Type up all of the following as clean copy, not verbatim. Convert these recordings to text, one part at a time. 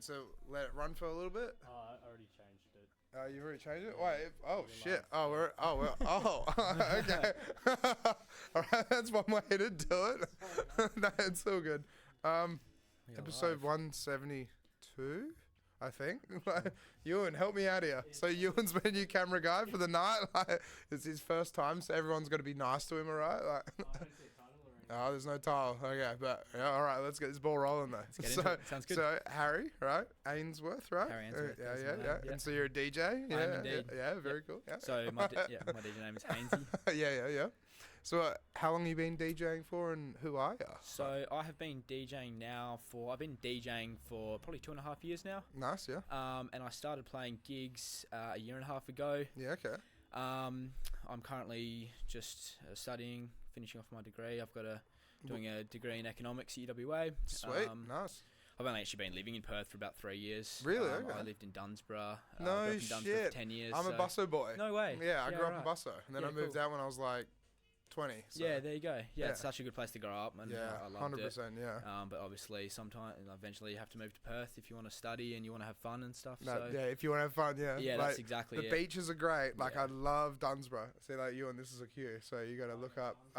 so let it run for a little bit. I already changed it. You've already changed it? Yeah. Wait, oh We're shit. live. Okay. Alright, that's one way to do it. No, it's all good. Episode 172, I think. Ewan, help me out here. So Ewan's my new camera guy for the night. It's his first time, so everyone's got to be nice to him, alright? Oh, there's no tile. Okay, but yeah, all right, let's get this ball rolling though. Sounds good. So Harry, right? Ainsworth, right? Harry Ainsworth. Yeah. And so you're a DJ? Yeah, I'm indeed. Yeah, very cool. Yeah. So my DJ name is Hainzy. Yeah. So how long have you been DJing for, and who are you? So I have been DJing now I've been DJing for probably 2.5 years now. Nice, yeah. And I started playing gigs a year and a half ago. Yeah, okay. I'm currently just studying, finishing off my degree. I've got doing a degree in economics at UWA. Sweet, nice. I've only actually been living in Perth for about 3 years. Really? Okay. I lived in Dunsborough. No in Dunsborough shit. for 10 years. I'm a Busso boy. No way. Yeah, I grew up right. in Busso, and then Yeah, I moved cool. out when I was like 20. So. Yeah, there you go. Yeah, Yeah. it's such a good place to grow up, and Yeah, I loved 100%. it. Yeah. But obviously, eventually, you have to move to Perth if you want to study and you want to have fun and stuff. No, So yeah, if you want to have fun, yeah. yeah, Like, that's exactly the it. beaches are great. Like, Yeah. I love Dunsborough. See, like you, and this is a cue. So you got to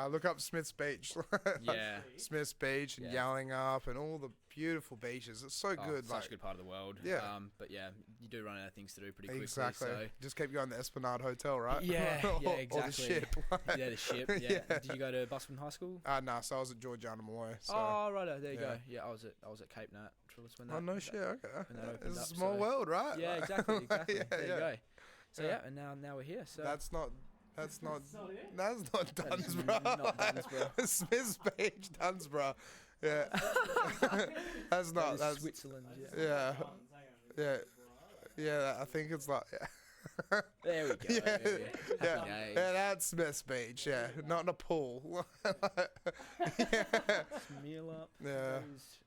look up Smith's Beach. Yeah. Smith's Beach and Yeah. Yelling Up and all the beautiful beaches. It's so good. Such a good part of the world. Yeah. But yeah, you do run out of things to do pretty quickly. Exactly. So. Just keep going to the Esplanade Hotel, right? Yeah, yeah, Or the exactly. ship. Yeah, the ship. Yeah. Yeah. Did you go to Busman High School? No, so I was at Georgiana Malloy. So. Oh, right. There you yeah. go. Yeah, I was at Cape Nat Trillis when that. Oh, no shit. Okay. when that opened It's a up, small so- world, right? Yeah, Like- exactly. Yeah, There you go. So Yeah. and now we're here. So That's not Dunsborough. That is not Dunsborough. Smith's Beach, Dunsborough. Yeah. That's not. That's Switzerland. Yeah. Yeah. I think it's like. Yeah. There we go. Yeah. Happy Yeah. days. Yeah, that's Smith's Beach. Yeah, not in a pool. Meal up. Yeah. Rose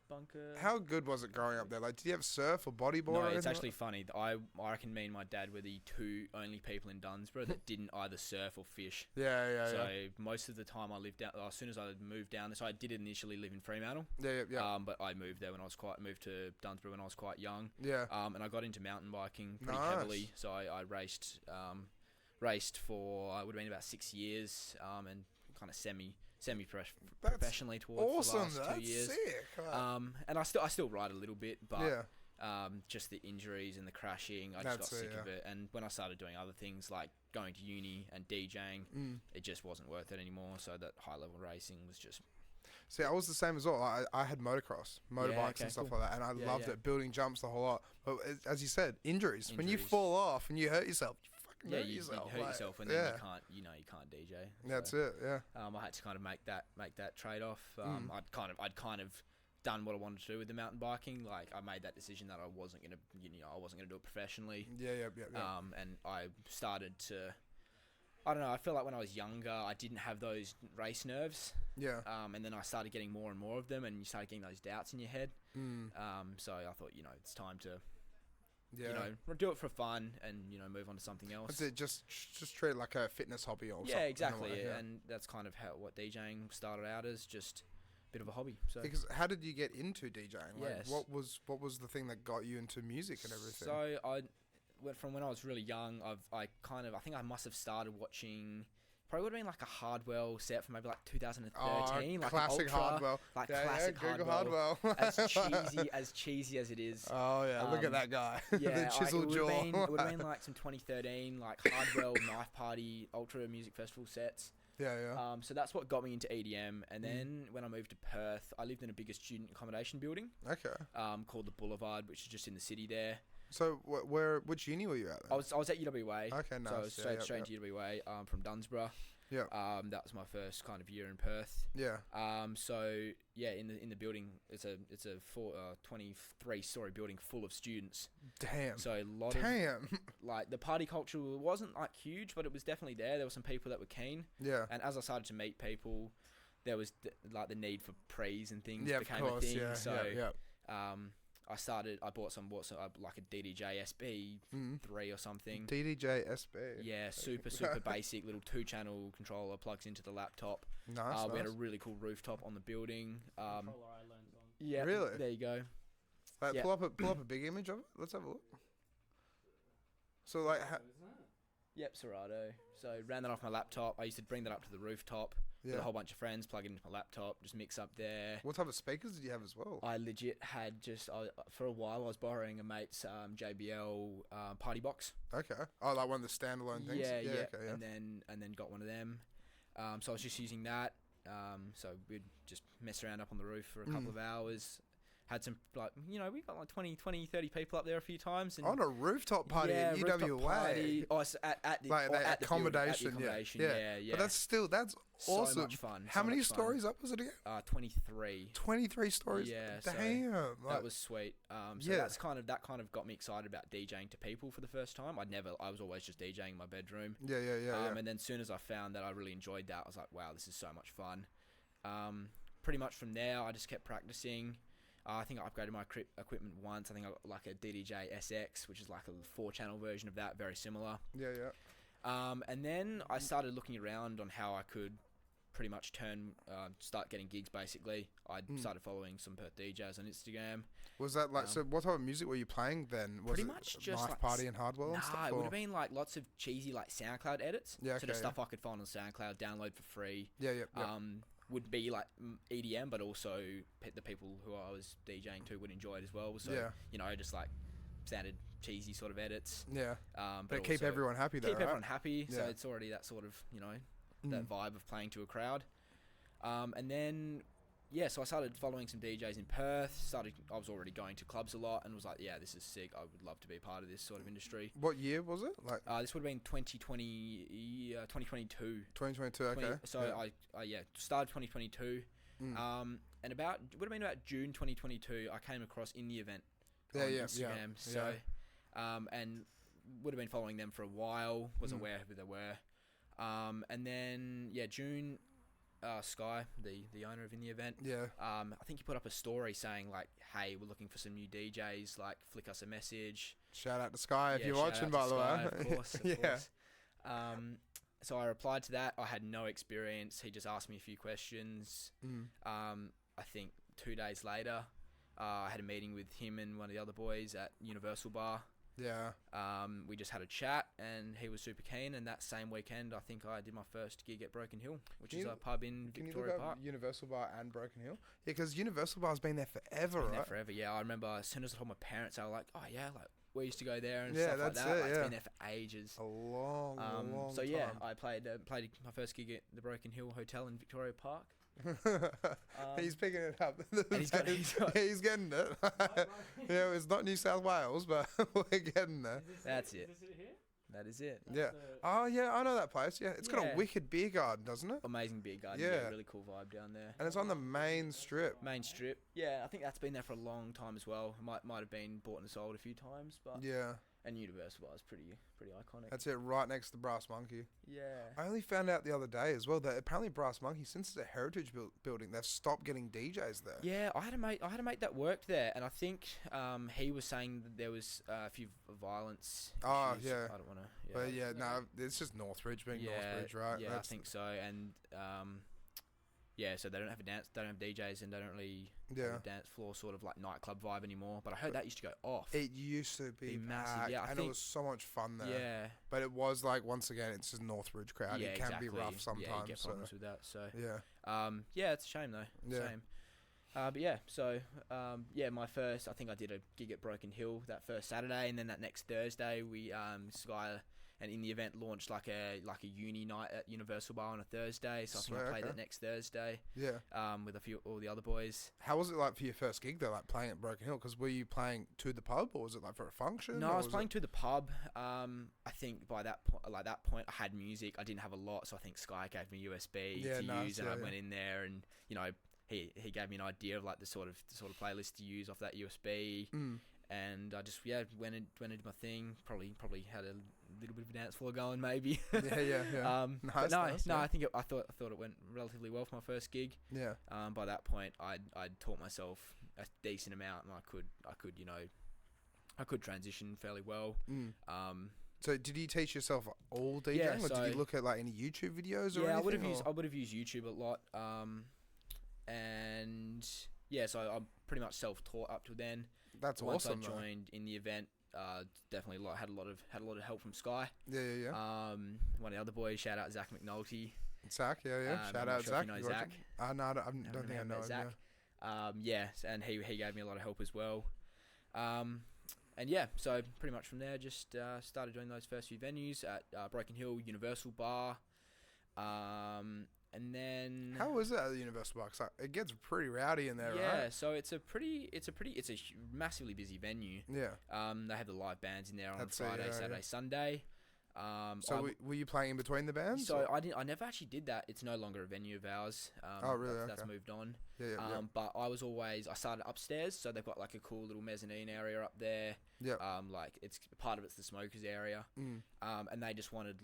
Bunker. How good was it growing up there? Like, did you have surf or bodyboard? No, or it's anything actually funny. I reckon me and my dad were the two only people in Dunsborough that didn't either surf or fish. Yeah. So most of the time I lived down. As soon as I moved down, so I did initially live in Fremantle. Yeah. But I moved there when I was moved to Dunsborough when I was quite young. Yeah. And I got into mountain biking pretty Nice. heavily. So I raced for I would have been about 6 years. And kind of semi-professionally towards Awesome. the last 2 years. That's sick. And I still ride a little bit, but Yeah. just the injuries and the crashing, I just That's got it, sick of yeah. it. And when I started doing other things like going to uni and DJing, it just wasn't worth it anymore. So that high level racing was just See, I was the same as well. I had motorbikes okay, and stuff cool. like that, and I loved yeah. it, building jumps the whole lot. But as you said, injuries. When you Injuries. fall off and you hurt yourself, you fucking hurt you yourself. hurt like, yourself, and yeah. then you can't DJ. That's So, it. Yeah. I had to kind of make that trade off. I'd kind of done what I wanted to do with the mountain biking. Like I made that decision that I wasn't gonna do it professionally. Yeah. And I started to. I don't know. I feel like when I was younger, I didn't have those race nerves. Yeah. And then I started getting more and more of them, and you started getting those doubts in your head. So I thought, it's time to, do it for fun and move on to something else. That's it. Just treat it like a fitness hobby or something. Yeah, exactly. Yeah. And that's kind of what DJing started out as, just a bit of a hobby. So Because how did you get into DJing? Like, Yes. what was the thing that got you into music and everything? So I went from when I was really young. I think I must have started watching. Probably would have been like a Hardwell set from maybe like 2013, like classic an Ultra, Hardwell. like Google classic Hardwell. as cheesy as it is. Oh yeah, look at that guy. Yeah, the chiseled jaw. It would have been like some 2013 like Hardwell Knife Party Ultra Music Festival sets. Yeah. So that's what got me into EDM. And then when I moved to Perth, I lived in a bigger student accommodation building. Okay. Called the Boulevard, which is just in the city there. So which uni were you at then? I was at UWA. Okay, nice. So I was straight into UWA from Dunsborough. Yeah. That was my first kind of year in Perth. Yeah. So yeah, in the building, it's a 23-story building full of students. Damn. So a lot of like the party culture wasn't like huge, but it was definitely there. There were some people that were keen. Yeah. And as I started to meet people, there was like the need for praise and things became of course, a thing. Yeah, So I bought some like a DDJ SB3 or something. DDJ SB. Yeah, super basic little 2-channel controller plugs into the laptop. Nice. We had a really cool rooftop on the building. Controller I learned on. Yeah, Really? There you go. Like, pull up a big image of it. Let's have a look. So, like... Yep, Serato. So, ran that off my laptop. I used to bring that up to the rooftop with a whole bunch of friends, plug it into my laptop, just mix up there. What type of speakers did you have as well? I legit had for a while, I was borrowing a mate's JBL party box. Okay. Oh, like one of the standalone things? Yeah. Okay, yeah. And then got one of them. So I was just using that. So we'd just mess around up on the roof for a couple of hours. Had some, like, we got like 20, 30 people up there a few times. And on a rooftop party at UWA. Rooftop party. Oh, so at the, like at the accommodation, yeah. But that's awesome. So much fun. How many stories up was it again? 23. 23 stories? Yeah. Damn. So that was sweet. So that kind of got me excited about DJing to people for the first time. I was always just DJing in my bedroom. Yeah. And then as soon as I found that I really enjoyed that, I was like, wow, this is so much fun. Pretty much from there, I just kept practicing. I think I upgraded my equipment once. I think I got like a DDJ SX, which is like a 4-channel version of that, very similar. Yeah. And then I started looking around on how I could pretty much start getting gigs, basically. I started following some Perth DJs on Instagram. Was that like, so what type of music were you playing then? Was pretty it much just Knife like Party and Hardwell and stuff? Nah, it would have been like lots of cheesy like SoundCloud edits. Yeah, so the stuff I could find on SoundCloud, download for free. Yeah. Would be like EDM, but also the people who I was DJing to would enjoy it as well. So, just like sounded cheesy sort of edits. Yeah. But keep everyone happy though, Keep right? everyone happy. Yeah. So it's already that sort of, that vibe of playing to a crowd. And then, so I started following some DJs in Perth. I was already going to clubs a lot and was like, yeah, this is sick. I would love to be a part of this sort of industry. What year was it? Like this would have been 2022. 2022, okay. So I started 2022. And would have been about June 2022, I came across In The Event on Instagram. So, and would have been following them for a while, was aware of who they were. And then, June... Sky, the owner of In The Event, I think he put up a story saying like, hey, we're looking for some new DJs, like flick us a message. Shout out to Sky if you're watching, by the way. Of course. So I replied to that. I had no experience. He just asked me a few questions. I think 2 days later, I had a meeting with him and one of the other boys at Universal Bar. Yeah. Mm. We just had a chat and he was super keen, and that same weekend I think I did my first gig at Broken Hill, which is a pub in Victoria Park. Universal Bar and Broken Hill? Yeah, because Universal Bar's been there forever, right? Forever, yeah. I remember as soon as I told my parents, they were like, oh yeah, like we used to go there and Yeah, stuff like that's that. it, Like, yeah. it's been there for ages. A long So time. yeah, I played my first gig at the Broken Hill Hotel in Victoria Park. He's picking it up. And he's getting it. Yeah, it's not New South Wales, but we're getting there. That's it. Is this it here? That is it. Yeah. Oh, yeah, I know that place. Yeah, it's got a Yeah. wicked beer garden, doesn't it? Amazing beer garden. Yeah. Yeah, really cool vibe down there. And it's on the main strip. Main strip. Yeah, I think that's been there for a long time as well. It might have been bought and sold a few times, but Yeah, and Universal Bar is pretty iconic. that's it, right next to the Brass Monkey. Yeah. I only found out the other day as well that apparently Brass Monkey, since it's a heritage building, they've stopped getting DJs there. Yeah, I had a mate that worked there, and I think he was saying that there was a few violence Oh, issues. yeah. I don't want to. Yeah. But yeah, no, it's just Northbridge being Northbridge, right? Yeah, I think so. And so they don't have they don't have DJs, and they don't really have a dance floor sort of like nightclub vibe anymore. But I heard that used to go off. It used to be massive, packed, yeah, I and think- it was so much fun there. Yeah. But it was like, once again, it's just Northbridge crowd. Yeah, It can exactly. be rough sometimes. Yeah, you get so problems with that. So yeah. it's a shame though. Yeah. Shame. But yeah, so my first, I think I did a gig at Broken Hill that first Saturday, and then that next Thursday we Sky and In The Event launched like a uni night at Universal Bar on a Thursday. So I think I played that next Thursday. Yeah. With all the other boys. How was it like for your first gig though, like playing at Broken Hill? Because were you playing to the pub, or was it like for a function? No, or I was playing to the pub. I think by that point I had music. I didn't have a lot, so I think Sky gave me USB to use, and I went in there, and he gave me an idea of like the sort of playlist to use off that USB. And I just went into my thing. Probably had a little bit of a dance floor going, maybe. Yeah. Nice. I think I thought it went relatively well for my first gig. Yeah. By that point, I'd taught myself a decent amount, and I could transition fairly well. So did you teach yourself all DJing, or did you look at like any YouTube videos or anything? I would have used YouTube a lot. So I'm pretty much self-taught up to then. That's once awesome. I joined in the event, definitely had a lot of help from Sky. Yeah. One of the other boys, shout out Zach McNulty. Zach, yeah. Shout out Zach. If you know Zach. No, I don't think I know him. Zach. And he gave me a lot of help as well. And yeah, so pretty much from there, just started doing those first few venues at Broken Hill, Universal Bar, and then. How was it at the Universal Bar? 'Cause it gets pretty rowdy in there, right? Yeah, so it's a massively busy venue. Yeah. They have the live bands in there on Friday, Saturday, Sunday. So were you playing in between the bands? So I never actually did that. It's no longer a venue of ours. Oh really? That's moved on. Yeah. But I started upstairs, so they've got like a cool little mezzanine area up there. Yeah. Like it's part of it's the smokers area. And they just wanted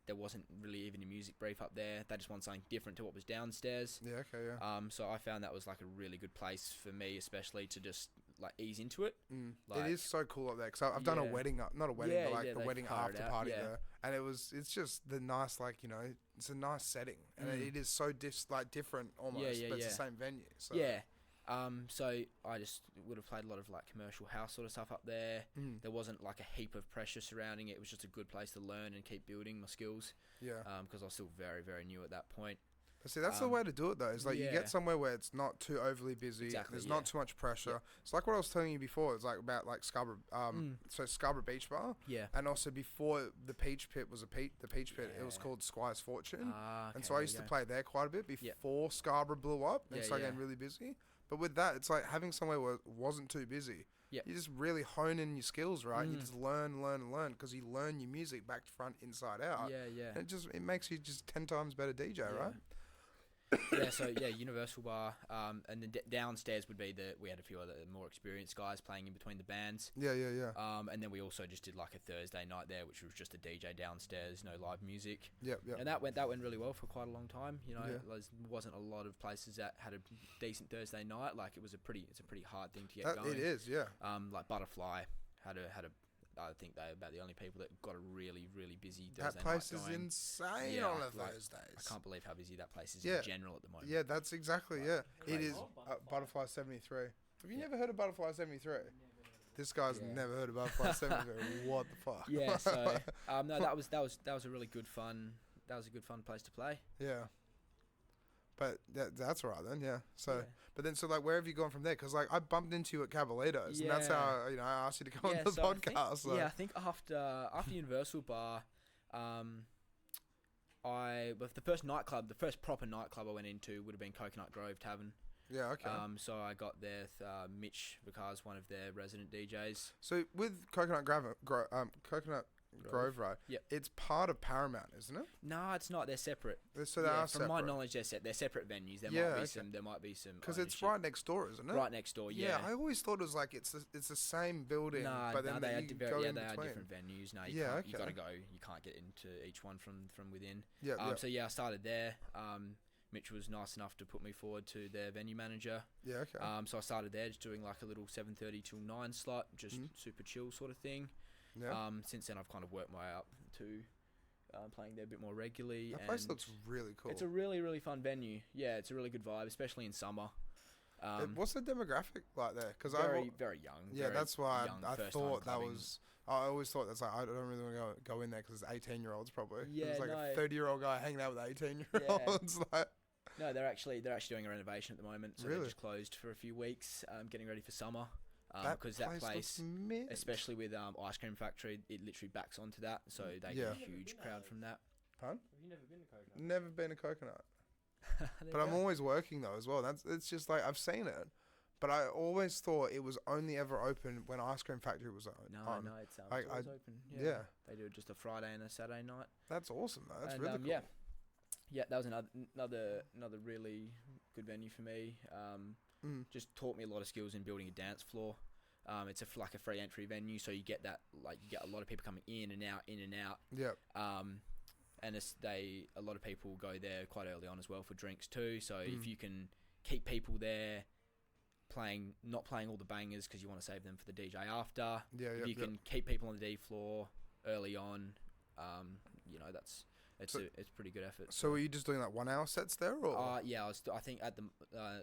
there wasn't really even a music brief up there. They just wanted something different to what was downstairs. Yeah. Okay. Yeah. So I found that was like a really good place for me, especially to just like ease into it. It is so cool up there because I've done a wedding, not a wedding, but like the wedding after party there, and it's just the nice, like, you know, it's a nice setting, and it is so different almost, but it's the same venue. So. Yeah. So I just would have played a lot of like commercial house sort of stuff up there. There wasn't like a heap of pressure surrounding it. It was just a good place to learn and keep building my skills. Yeah. Because I was still very, very new at that point. But see, that's the way to do it, though. Is like you get somewhere where it's not too overly busy. Exactly, there's not too much pressure. Yeah. It's like what I was telling you before. It's like about like Scarborough, so Scarborough Beach Bar. Yeah. And also before the Peach Pit was the Peach Pit, it was called Squire's Fortune. And so I used to play there quite a bit before Scarborough blew up and started getting really busy. But with that, it's like having somewhere where it wasn't too busy. Yeah. You just really hone in your skills, right? You just learn, because you learn your music back to front, inside out. Yeah. And it makes you just 10 times better DJ, right? Universal Bar, and then downstairs would be we had a few other more experienced guys playing in between the bands. Yeah. And then we also just did like a Thursday night there, which was just a DJ downstairs, no live music. Yeah. And that went really well for quite a long time. You know, there wasn't a lot of places that had a decent Thursday night. Like it's a pretty hard thing to get going. It is, yeah. Like Butterfly had a. I think they're about the only people that got a really, really busy Thursday night. That place is insane on a Thursdays. I can't believe how busy that place is in general at the moment. Yeah, that's exactly, It is Butterfly 73. Have you never heard of Butterfly 73? This guy's never heard of Butterfly 73. What the fuck? Yeah, so no, that was a really good fun. That was a good fun place to play. Yeah. But that's all right then, yeah. So, but then, so like, where have you gone from there? Because like, I bumped into you at Cabalitos, and that's how I asked you to come on the podcast. I think after Universal Bar, the first proper nightclub I went into would have been Coconut Grove Tavern. Yeah, okay. So I got there. Mitch Vicar's one of their resident DJs. So with Coconut Grove, right? Yep. It's part of Paramount, isn't it? No, it's not. They're separate. So they are separate. From my knowledge, they're separate venues. There might be some. Because it's right next door, isn't it? Right next door. Yeah. I always thought it was like it's the same building. But then they are different venues. No, you gotta go. You can't get into each one from within. Yeah. So I started there. Mitch was nice enough to put me forward to their venue manager. Yeah, okay. So I started there just doing like a little 7:30 till 9 slot, just super chill sort of thing. Yeah. Since then, I've kind of worked my way up to playing there a bit more regularly. That place looks really cool. It's a really, really fun venue. Yeah, it's a really good vibe, especially in summer. What's the demographic like there? Because very young. Yeah, that's why I thought that was. I always thought that's like I don't really want to go in there because it's 18-year-olds probably. Yeah, it's like a 30-year-old guy hanging out with 18-year-olds. Yeah. No, they're actually doing a renovation at the moment, so they're just closed for a few weeks, getting ready for summer. Because that place, especially with Ice Cream Factory, it literally backs onto that, so they get a huge crowd from that. Pardon? Have you never been to Coconut? Never been to Coconut. But I'm always working though as well. It's just like I've seen it, but I always thought it was only ever open when Ice Cream Factory was on. No, it's always open. Yeah, they do just a Friday and a Saturday night. That's awesome though. That's really cool. Yeah, that was another really good venue for me. Just taught me a lot of skills in building a dance floor. It's like a free entry venue, so you get a lot of people coming in and out. Yeah. And a lot of people go there quite early on as well for drinks too. So if you can keep people there not playing all the bangers because you want to save them for the DJ after. Yeah. If you can keep people on the D floor early on, it's pretty good effort. So were you just doing like 1 hour sets there, or? Yeah, I think at the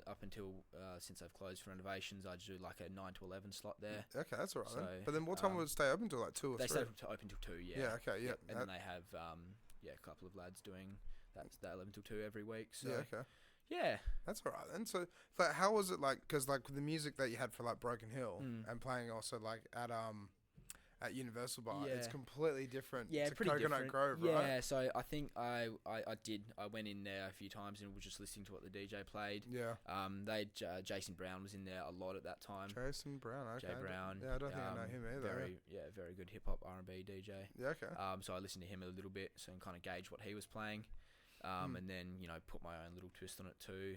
up until since I've closed for renovations, I do like a 9 to 11 slot there. Okay, that's alright. So, then. But then what time would it stay open till, like 2 or 3? They stay open till 2. Yeah. Yeah. Okay. Yeah. And then they have a couple of lads doing that 11 till 2 every week. So yeah. Okay. Yeah. That's alright then. So like, how was it like? Because like with the music that you had for like Broken Hill and playing also like at Universal Bar, it's completely different to Coconut Grove, right? Yeah, so I think I went in there a few times and was just listening to what the DJ played. Yeah. Jason Brown was in there a lot at that time. Jason Brown, okay. Jay Brown. I don't think I know him either. Very good hip hop R&B DJ. Yeah, okay. So I listened to him a little bit, so and kind of gauge what he was playing. And then, put my own little twist on it too.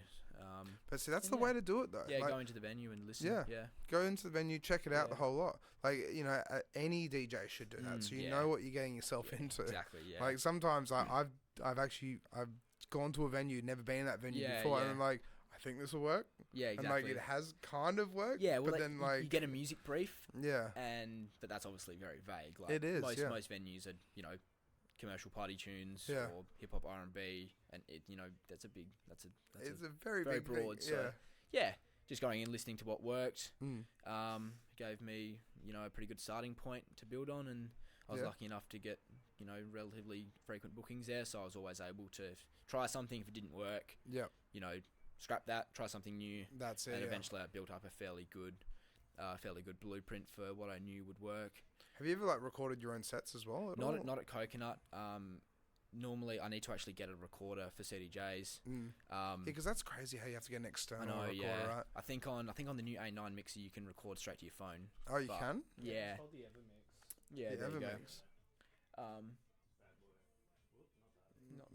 But see, that's the way to do it though. Yeah, go into the venue and listen. Yeah. Go into the venue, check it out the whole lot. Like, any DJ should do that, so you know what you're getting yourself into. Exactly, yeah. Like, sometimes I've gone to a venue, never been in that venue before, and I'm like, I think this will work. Yeah, exactly. And, like, it has kind of worked. Yeah, well, but then, like... You get a music brief. Yeah. But that's obviously very vague. Like, it is, most venues are, commercial party tunes or hip hop R&B, and it that's a very big broad thing. so just going in, listening to what worked gave me a pretty good starting point to build on, and I was lucky enough to get relatively frequent bookings there, so I was always able to try something. If it didn't work, scrap that, try something new. That's it. And eventually I built up a fairly good blueprint for what I knew would work. Have you ever like recorded your own sets as well? Not at Coconut. Normally I need to actually get a recorder for CDJs. Because that's crazy how you have to get an external recorder, right? I think on the new A9 mixer you can record straight to your phone. Oh, you can? Yeah. It's called the Evermix. Yeah, the Evermix. Not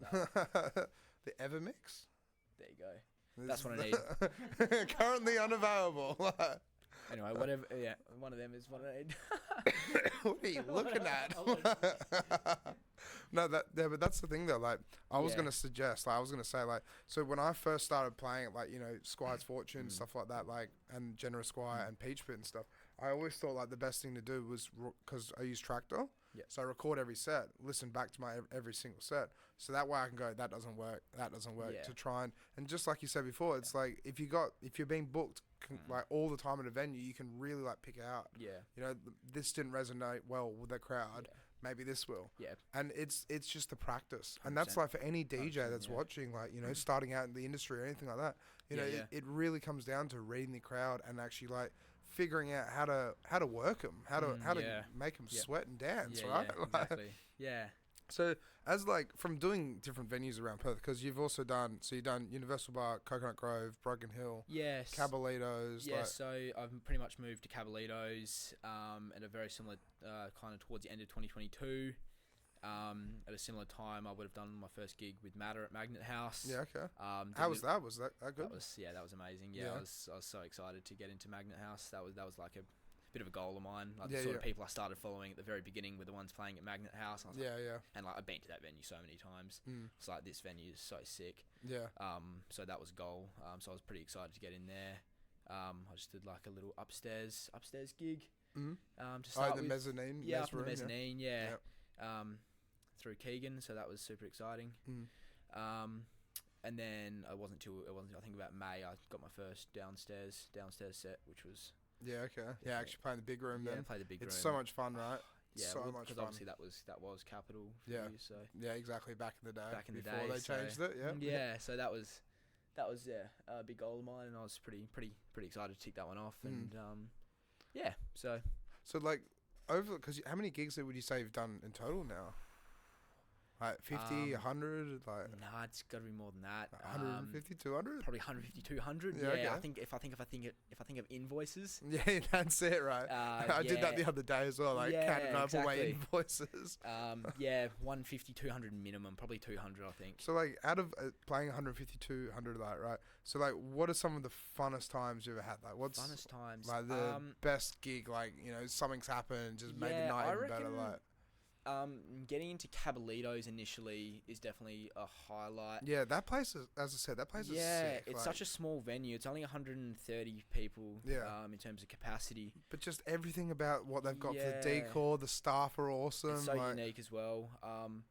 that. The Evermix? There you go. That's what I need. Currently unavailable. Anyway, whatever. Yeah, one of them is what I need. What are you looking at? No, but that's the thing though. Like, I was gonna suggest, like, I was gonna say, like, so when I first started playing, like, Squire's Fortune, stuff like that, like, and Generous Squire and Peach Pit and stuff, I always thought like the best thing to do was because I use Tractor. Yeah. So I record every set, listen back to my every single set, so that way I can go, that doesn't work, to try and just like you said before, it's like if you're being booked like all the time at a venue, you can really like pick out. Yeah. This didn't resonate well with the crowd. Maybe this will. Yeah. And it's just the practice, and that's like for any DJ that's watching, like starting out in the industry or anything like that. It really comes down to reading the crowd and actually like figuring out how to work them, how to make them sweat and dance, right? Yeah, exactly. Yeah. So as like from doing different venues around Perth, because you've also done Universal Bar, Coconut Grove, Broken Hill, yes, Cabalitos. Yeah, so I've pretty much moved to Cabalitos at a very similar kind of towards the end of 2022. At a similar time, I would have done my first gig with Matter at Magnet House. Yeah, okay. How was that? Was that good? That was amazing. Yeah, I was so excited to get into Magnet House. That was like a bit of a goal of mine. Like the sort of people I started following at the very beginning were the ones playing at Magnet House. And I was and like I've been to that venue so many times. It's like this venue is so sick. Yeah. So that was a goal. So I was pretty excited to get in there. I just did like a little upstairs gig. To start the with. Mezzanine. Yeah, up in the mezzanine. Yeah. Through Keegan, so that was super exciting. And then I think about May I got my first downstairs set, which was actually playing the big room. Then play the big room. It's so much fun, right? Yeah, so much fun. Because obviously that was Capital. For you, so exactly. Back in the day. Before they changed it. So that was a big goal of mine, and I was pretty excited to tick that one off. And so like because how many gigs would you say you've done in total now? Like 50, 100, like nah, it's got to be more than that. 150, 200, probably 150, 200. Yeah, okay. I think if I think of invoices. Yeah, that's it, right? I did that the other day as well, like counting up away invoices. 150, 200 minimum, probably 200, I think. So like out of playing 150, 200, like right. So like, what are some of the funnest times you ever had? Like, what's funnest times? Like the best gig? Like something's happened, just made the night even better. Like. getting into Cabalitos initially is definitely a highlight. Yeah, that place is, as I said, that place is sick. Yeah, it's such a small venue. It's only 130 people. In terms of capacity. But just everything about what they've got for the decor, the staff are awesome. It's so unique as well.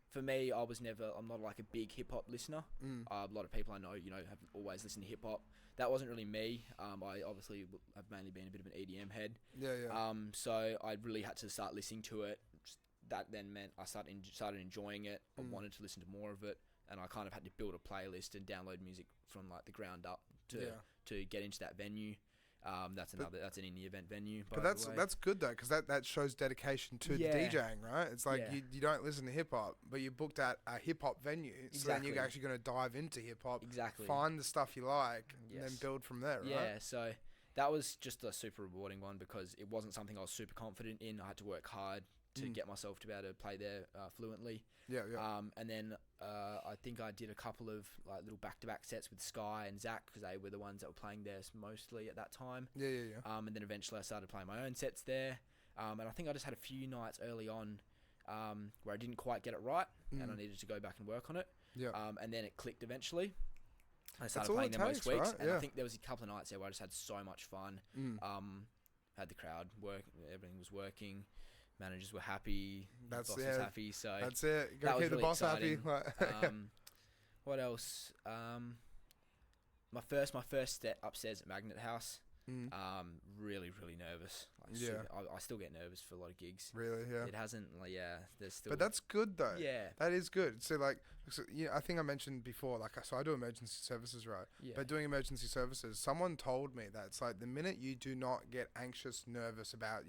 For me, I'm not like a big hip hop listener. A lot of people I know, have always listened to hip hop. That wasn't really me. I obviously have mainly been a bit of an EDM head. So I really had to start listening to it. That then meant I started enjoying it. I wanted to listen to more of it, and I kind of had to build a playlist and download music from like the ground up to get into that venue. That's an indie event venue. But that's good though, because that shows dedication to the DJing, right? It's like you don't listen to hip hop, but you booked at a hip hop venue, so then you're actually going to dive into hip hop, find the stuff you like, and then build from there, right? Yeah. So that was just a super rewarding one because it wasn't something I was super confident in. I had to work hard to get myself to be able to play there fluently. And then I think I did a couple of like little back-to-back sets with Sky and Zach because they were the ones that were playing there mostly at that time. And then eventually I started playing my own sets there. And I think I just had a few nights early on where I didn't quite get it right and I needed to go back and work on it. And then it clicked eventually. I started playing them most weeks, right? And I think there was a couple of nights there where I just had so much fun. Had the crowd work, everything was working. Managers were happy. Boss was happy. So that's it. Got to keep the boss happy. What else? My first step upstairs at Magnet House. Really nervous. I still get nervous for a lot of gigs. Really, yeah. It hasn't. There's still. But that's good though. Yeah. That is good. So I think I mentioned before. So I do emergency services, right? Yeah. But doing emergency services, someone told me that it's like the minute you do not get anxious, nervous about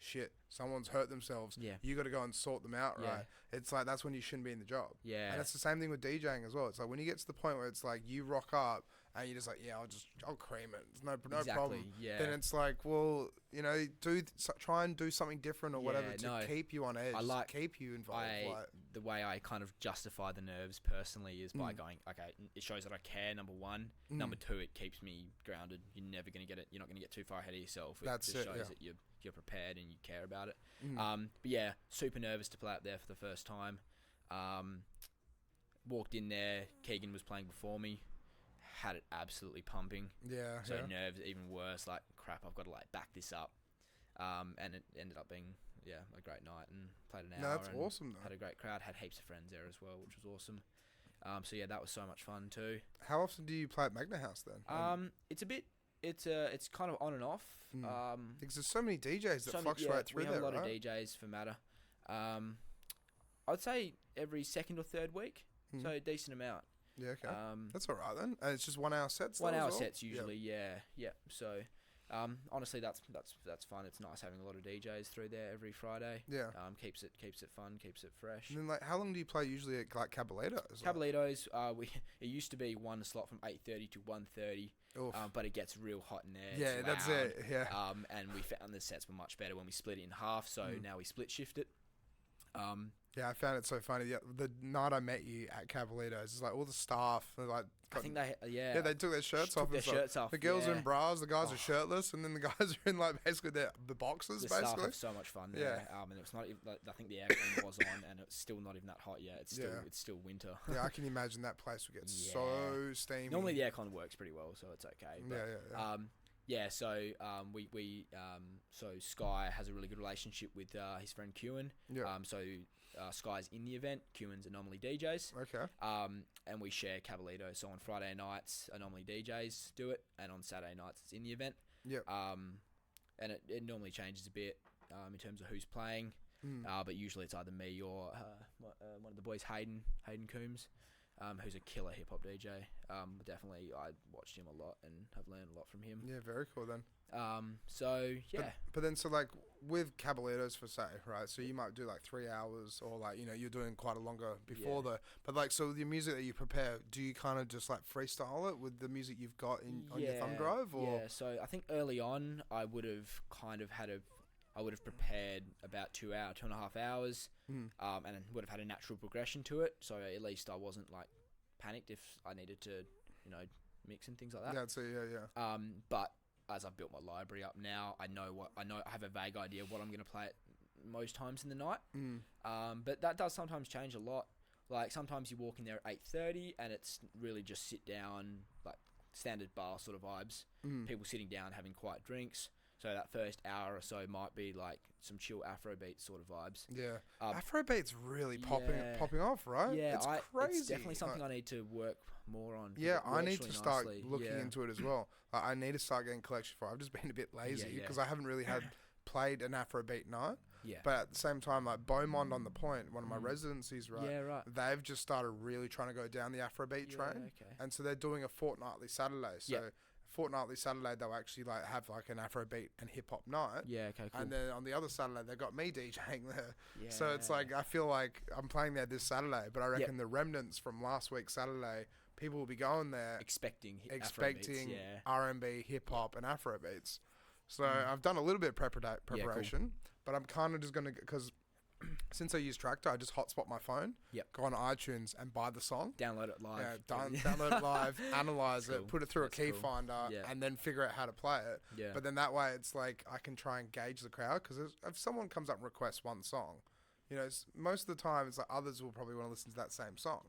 shit, someone's hurt themselves, you got to go and sort them out, right? It's like that's when you shouldn't be in the job. And it's the same thing with DJing as well. It's like when you get to the point where it's like you rock up and you're just like, I'll cream it, it's no problem. Then it's like, well, try and do something different or whatever to keep you on edge, keep you involved. The way I kind of justify the nerves personally is by going, okay, it shows that I care, number one. Number two, it keeps me grounded. You're never going to get it. You're not going to get too far ahead of yourself. It just shows that you're prepared and you care about it. But yeah, super nervous to play out there for the first time. Walked in there, Keegan was playing before me, had it absolutely pumping. So nerves even worse, like crap, I've got to back this up. And it ended up being a great night and played an hour. That's awesome though. Had a great crowd, had heaps of friends there as well, which was awesome. So that was so much fun too. How often do you play at Magna House then? It's kind of on and off. Because there's so many DJs that fluctuate through there, right? We have a lot of DJs for Matter. I'd say every second or third week, so a decent amount. Yeah, okay. That's all right then. And it's just 1 hour sets. 1 hour sets usually. Yeah. So honestly, that's fun. It's nice having a lot of DJs through there every Friday. Yeah. Keeps it fun, keeps it fresh. And then how long do you play usually at Cabalitos? Cabalitos, it used to be one slot from 8:30 to 1:30. But it gets real hot in there. Yeah, that's it. Yeah. And we found the sets were much better when we split it in half. So now we split shift it. Yeah, I found it so funny. The night I met you at Cabalitos, it's like all the staff, I think they took their shirts off. The girls are in bras, the guys are shirtless, and then the guys are in basically the boxes. The staff have so much fun there. And it's not even, I think the aircon was on, and it's still not even that hot yet. It's still winter. Yeah, I can imagine that place would get so steamy. Normally the aircon works pretty well, so it's okay. But, so Sky has a really good relationship with his friend Kewen. Sky's in the event, Kewen's Anomaly DJs. Okay. And we share Cabalitos. So on Friday nights, Anomaly DJs do it, and on Saturday nights it's in the event. And it normally changes a bit in terms of who's playing. But usually it's either me or one of the boys, Hayden Coombs. Who's a killer hip hop DJ. Definitely, I watched him a lot and have learned a lot from him. Yeah, very cool then. But then with Cabalitos for say, right? So you might do 3 hours, or you're doing quite a longer before so the music that you prepare, do you kind of just freestyle it with the music you've got on your thumb drive, or? Yeah. So I think early on I would have prepared about 2.5 hours, and would have had a natural progression to it. So at least I wasn't panicked if I needed to, mix and things like that. That's it. Yeah. But as I've built my library up now, I have a vague idea of what I'm going to play at most times in the night. But that does sometimes change a lot. Like sometimes you walk in there at 8:30 and it's really just sit down, like standard bar sort of vibes. People sitting down having quiet drinks. So that first hour or so might be like some chill Afrobeat sort of vibes. Yeah, Afrobeat's really popping off, right? Yeah, it's crazy. It's definitely something I need to work more on. Yeah, I need to start looking into it as well. Like, I need to start getting collection for it. I've just been a bit lazy because I haven't really played an Afrobeat night. Yeah. But at the same time, like Beaumont on the Point, one of my residencies, right? Yeah, right. They've just started really trying to go down the Afrobeat train. Okay. And so they're doing a fortnightly Saturday. So fortnightly Saturday, they'll actually like have like an Afrobeat and hip hop night. Yeah, okay, cool. And then on the other Saturday, they got me DJing there. Yeah. So it's like, I feel like I'm playing there this Saturday, but I reckon the remnants from last week's Saturday, people will be going there expecting R&B, hip hop, and Afrobeats. So I've done a little bit of preparation, but I'm kind of just going to, because since I use Tractor, I just hotspot my phone, go on iTunes and buy the song. Download it live. Download it live, analyze it, put it through a key finder, and then figure out how to play it. Yeah. But then that way it's like I can try and gauge the crowd, because if someone comes up and requests one song, you know, most of the time it's like others will probably want to listen to that same song.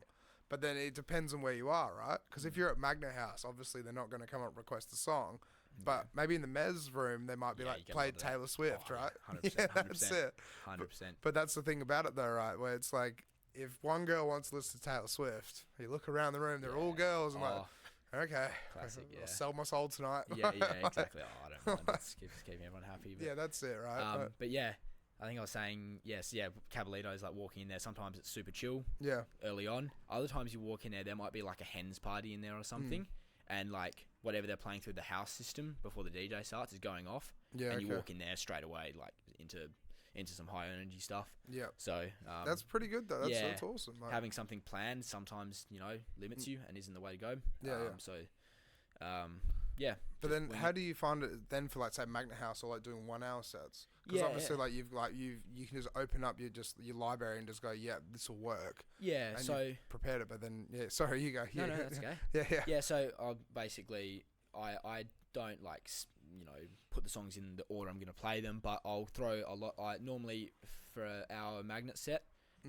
But then it depends on where you are, right? Because if you're at Magna House, obviously they're not going to come up and request a song. But maybe in the Mez room, they might be like, play Taylor Swift, right? 100%, yeah, that's it. 100%. But that's the thing about it, though, right? Where it's like, if one girl wants to listen to Taylor Swift, you look around the room, they're all girls, and like, okay, classic, I'll sell my soul tonight. Yeah, exactly. I don't mind. It's keeping everyone happy. But, that's it, right? But yeah, I think I was saying, Cabalitos, like walking in there, sometimes it's super chill early on. Other times you walk in there might be like a hens party in there or something. And like whatever they're playing through the house system before the DJ starts is going off, and you walk in there straight away like into some high energy stuff. Yeah. So that's pretty good though. That's awesome. Like, having something planned sometimes limits you and isn't the way to go. But then, how do you find it then for like say Magna House or like doing 1 hour sets? Because obviously, like you can just open up your library and just go, this will work. Yeah. And so prepared it, but then sorry, you go. No, that's okay. Yeah. So I don't like put the songs in the order I'm going to play them, but I'll throw a lot. I normally for our magnet set,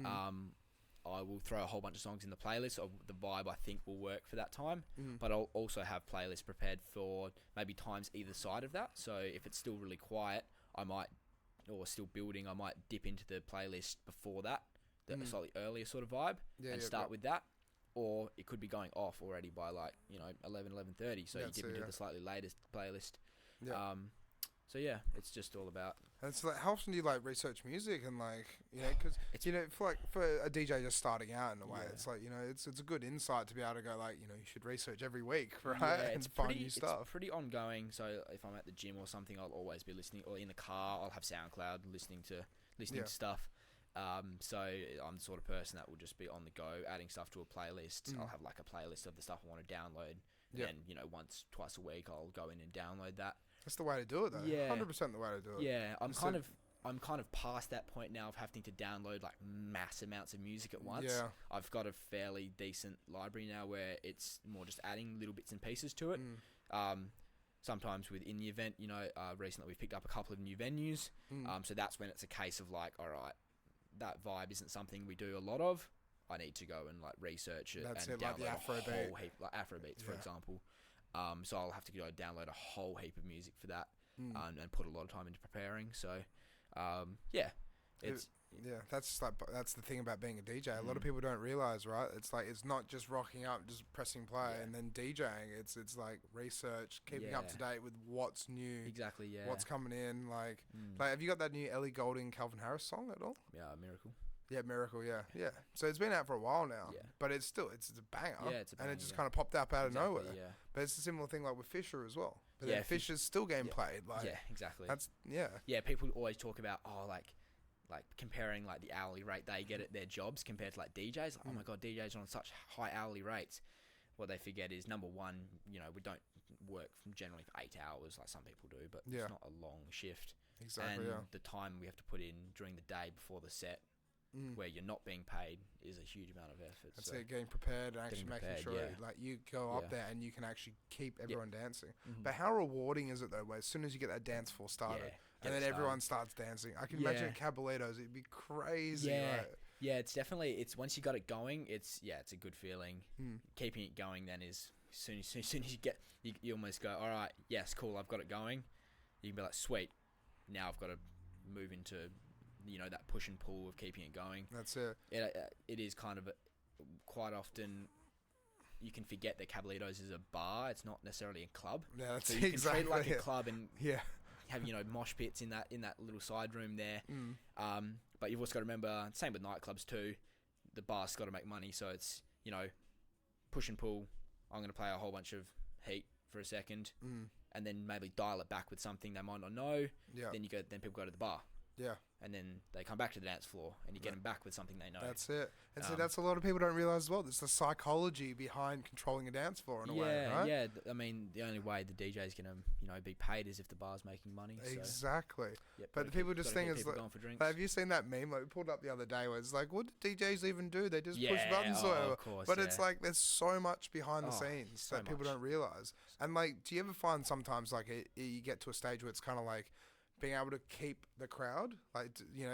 I will throw a whole bunch of songs in the playlist of the vibe I think will work for that time. But I'll also have playlists prepared for maybe times either side of that. So if it's still really quiet, I might still building, I might dip into the playlist before that, the slightly earlier sort of vibe, and start with that. Or it could be going off already by 11:30, so you dip into the slightly latest playlist. Yeah. So it's just all about. And so how often do you research music and because for a DJ just starting out in a way, it's it's a good insight to be able to go you should research every week, right? And find new stuff. It's pretty ongoing. So if I'm at the gym or something, I'll always be listening, or in the car, I'll have SoundCloud listening to stuff. So I'm the sort of person that will just be on the go, adding stuff to a playlist. I'll have a playlist of the stuff I want to download. And once, twice a week, I'll go in and download that. That's the way to do it, though. Yeah, 100% the way to do it. Yeah, I'm kind of past that point now of having to download mass amounts of music at once. Yeah, I've got a fairly decent library now where it's more just adding little bits and pieces to it. Sometimes within the event, recently we've picked up a couple of new venues. So that's when it's a case of all right, that vibe isn't something we do a lot of. I need to go and research it and download a whole heap, Afrobeats, for example. So I'll have to go download a whole heap of music for that, and put a lot of time into preparing. So, that's the thing about being a DJ. A lot of people don't realize, right? It's it's not just rocking up, just pressing play, and then DJing. It's research, keeping up to date with what's new, exactly, what's coming in. Have you got that new Ellie Goulding, Calvin Harris song at all? Yeah, Miracle. Yeah, Miracle, yeah. So it's been out for a while now, but it's a banger. Yeah, it's a banger, and it just kind of popped up out of nowhere. Yeah. But it's a similar thing with Fisher as well. But then Fisher's still getting played. Exactly. That's Yeah, people always talk about comparing the hourly rate they get at their jobs compared to DJs. Oh my god, DJs are on such high hourly rates. What they forget is, number one, we don't work generally for 8 hours like some people do, but it's not a long shift. Exactly. And the time we have to put in during the day before the set, where you're not being paid, is a huge amount of effort. That's it, getting prepared and actually making sure you go up there and you can actually keep everyone dancing. But how rewarding is it though, where as soon as you get that dance floor started and then everyone starts dancing. I can imagine Cabalitos. It'd be crazy. Yeah. Right? Yeah, it's definitely, once you got it going, it's a good feeling. Keeping it going then is, as soon as you get, you almost go, all right, yes, cool, I've got it going. You can be like, sweet, now I've got to move into, that push and pull of keeping it going. That's it. It is kind of, quite often, you can forget that Cabalitos is a bar. It's not necessarily a club. Yeah, that's so you exactly can treat it like a club and have mosh pits in that little side room there. But you've also got to remember, same with nightclubs too. The bar's got to make money, so it's push and pull. I'm going to play a whole bunch of heat for a second, and then maybe dial it back with something they might not know. Yeah. Then people go to the bar. Yeah. And then they come back to the dance floor, and you get them back with something they know. That's it. And so that's a lot of people don't realize as well. There's the psychology behind controlling a dance floor in a way, right? Yeah. I mean, the only way the DJ is going to, be paid is if the bar's making money. Exactly. So, but the people just think it's like, have you seen that meme? Like we pulled up the other day where it's like, what do DJs even do? They just push buttons or whatever. Of course, but it's like there's so much behind the scenes that people don't realize. And like, do you ever find sometimes like you get to a stage where it's kind of like, being able to keep the crowd, like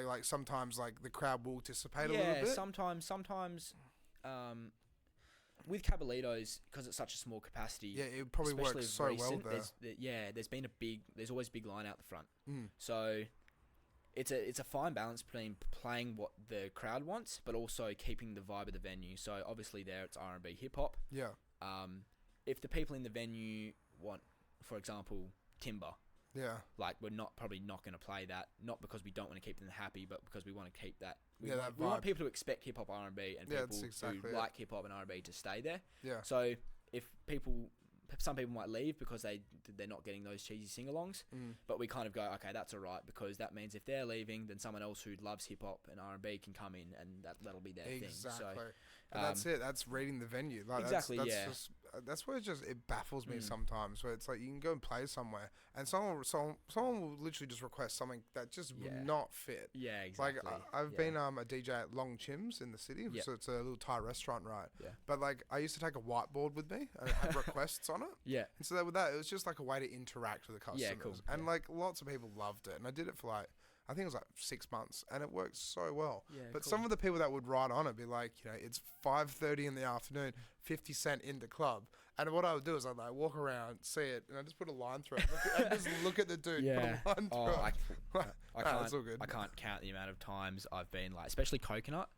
like sometimes like the crowd will dissipate a little bit. Yeah, sometimes, with Cabalitos, because it's such a small capacity. Yeah, it probably works so well there. There's always a big line out the front. So it's a fine balance between playing what the crowd wants, but also keeping the vibe of the venue. So obviously there it's R&B, hip hop. Yeah. If the people in the venue want, for example, timber. Yeah, like we're probably not going to play that, not because we don't want to keep them happy, but because we want to keep that. We want people to expect hip hop R&B and people who like hip hop and R&B to stay there. Yeah. So if some people might leave because they're not getting those cheesy sing-alongs, but we kind of go, okay, that's all right, because that means if they're leaving, then someone else who loves hip hop and R&B can come in, and that'll be their thing. So that's it. That's reading the venue. Like, exactly. That's where it baffles me sometimes. Where it's like you can go and play somewhere, and someone will literally just request something that just would not fit. Yeah, exactly. Like I've been a DJ at Long Chim's in the city, so it's a little Thai restaurant, right? Yeah. But like I used to take a whiteboard with me and have requests on it. Yeah. And so with that, it was just like a way to interact with the customers. Yeah, cool. And like lots of people loved it, and I did it for like, I think it was like 6 months, and it worked so well. Yeah, but some of the people that would write on it be like, it's 5:30 in the afternoon, 50 Cent in the club. And what I would do is I'd like walk around, see it, and I just put a line through it. And just look at the dude, put a line through it. It's all good. I can't count the amount of times I've been like, especially Coconut,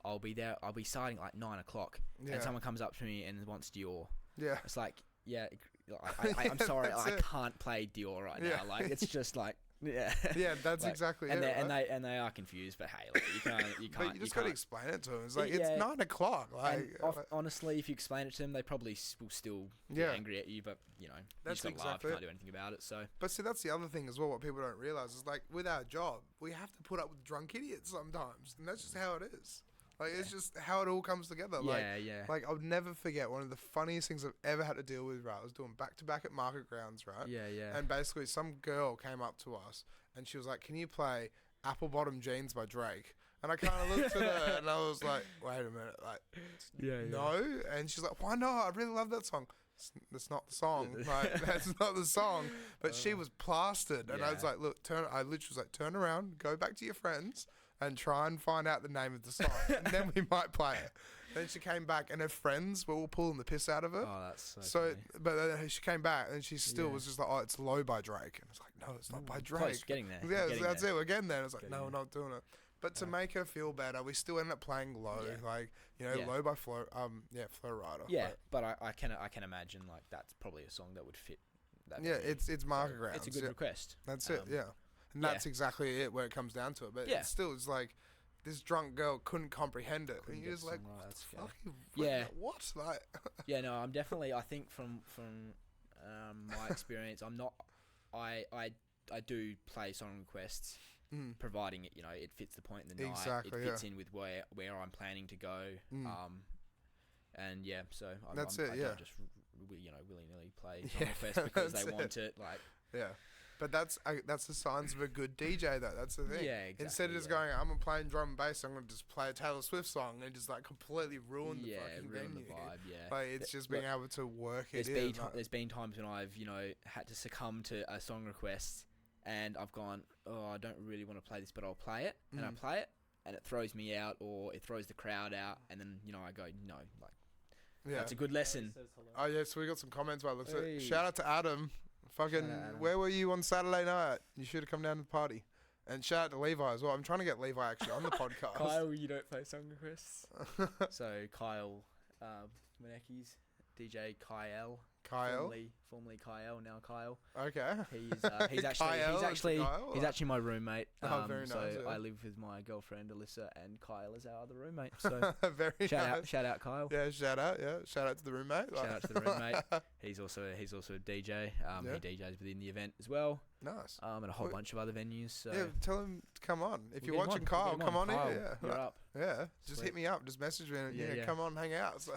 I'll be there, I'll be starting at like 9 o'clock, and someone comes up to me and wants Dior. Yeah. It's like, I'm sorry, I can't play Dior right now. Like, it's just like, yeah, that's exactly it. And they are confused, but hey, like, you can't. But you just got to explain it to them. It's like it's 9 o'clock. Like, honestly, if you explain it to them, they probably will still be angry at you. But that's you just laugh. You can't do anything about it. So, but see, that's the other thing as well. What people don't realize is like with our job, we have to put up with drunk idiots sometimes, and that's just how it is. Like, it's just how it all comes together. Like, I'll never forget one of the funniest things I've ever had to deal with, right? I was doing back-to-back at Market Grounds, right? Yeah, yeah. And basically, some girl came up to us, and she was like, can you play Apple Bottom Jeans by Drake? And I kind of looked at her, and I was like, wait a minute. Like, no? And she's like, why not? I really love that song. That's not the song. Like, that's not the song. But she was plastered. And I was like, look, I literally was like, turn around, go back to your friends, and try and find out the name of the song, and then we might play it. Then she came back, and her friends were all pulling the piss out of her. Oh, that's so funny. But then she came back, and she still was just like, oh, it's Low by Drake. And I was like, no, it's not by Drake. Close, getting there. Yeah, that's it. We're getting there. And I was like, no, we're not doing it. But to make her feel better, we still ended up playing Low, Low by Flow Rider. Yeah, but I can imagine like that's probably a song that would fit. It's Market Grounds. It's a good request. That's it. Yeah. And that's exactly it where it comes down to it. But it's like this drunk girl couldn't comprehend it. And you're just like, what? Like, yeah, no, I'm definitely, I think from my experience, I do play song requests, providing it, it fits the point in the night. Exactly, it fits in with where I'm planning to go. And so I don't just, willy-nilly play song requests because they want it. Like, yeah. But that's the signs of a good DJ, though. That's the thing. Yeah, exactly. Instead of just going, I'm playing drum and bass, I'm going to just play a Taylor Swift song and just like completely ruin the fucking venue. The vibe, yeah. Like, it's just being able to work it in. There's been times when I've, had to succumb to a song request and I've gone, oh, I don't really want to play this, but I'll play it, and I play it, and it throws me out, or it throws the crowd out, and then I go, no, like, that's a good lesson. Oh yeah, so we got some comments by looks. Hey. Shout out to Adam. Fucking, where were you on Saturday night? You should have come down to the party. And shout out to Levi as well. I'm trying to get Levi actually on the podcast. Kyle, you don't play song requests. So Kyle, Manekis, DJ Kyle. Formerly Kyle, now Kyle. Okay. He's actually my roommate. Very nice. So yeah. I live with my girlfriend Alyssa, and Kyle is our other roommate. So shout out Kyle. Yeah, shout out to the roommate. Shout out to the roommate. He's also a DJ. He DJs within the event as well. Nice. And a whole bunch of other venues. So yeah, tell him to come on. If you're watching Kyle, come on Kyle, in. Yeah, you're up. Yeah, just hit me up. Just message me. And, come on, hang out. So,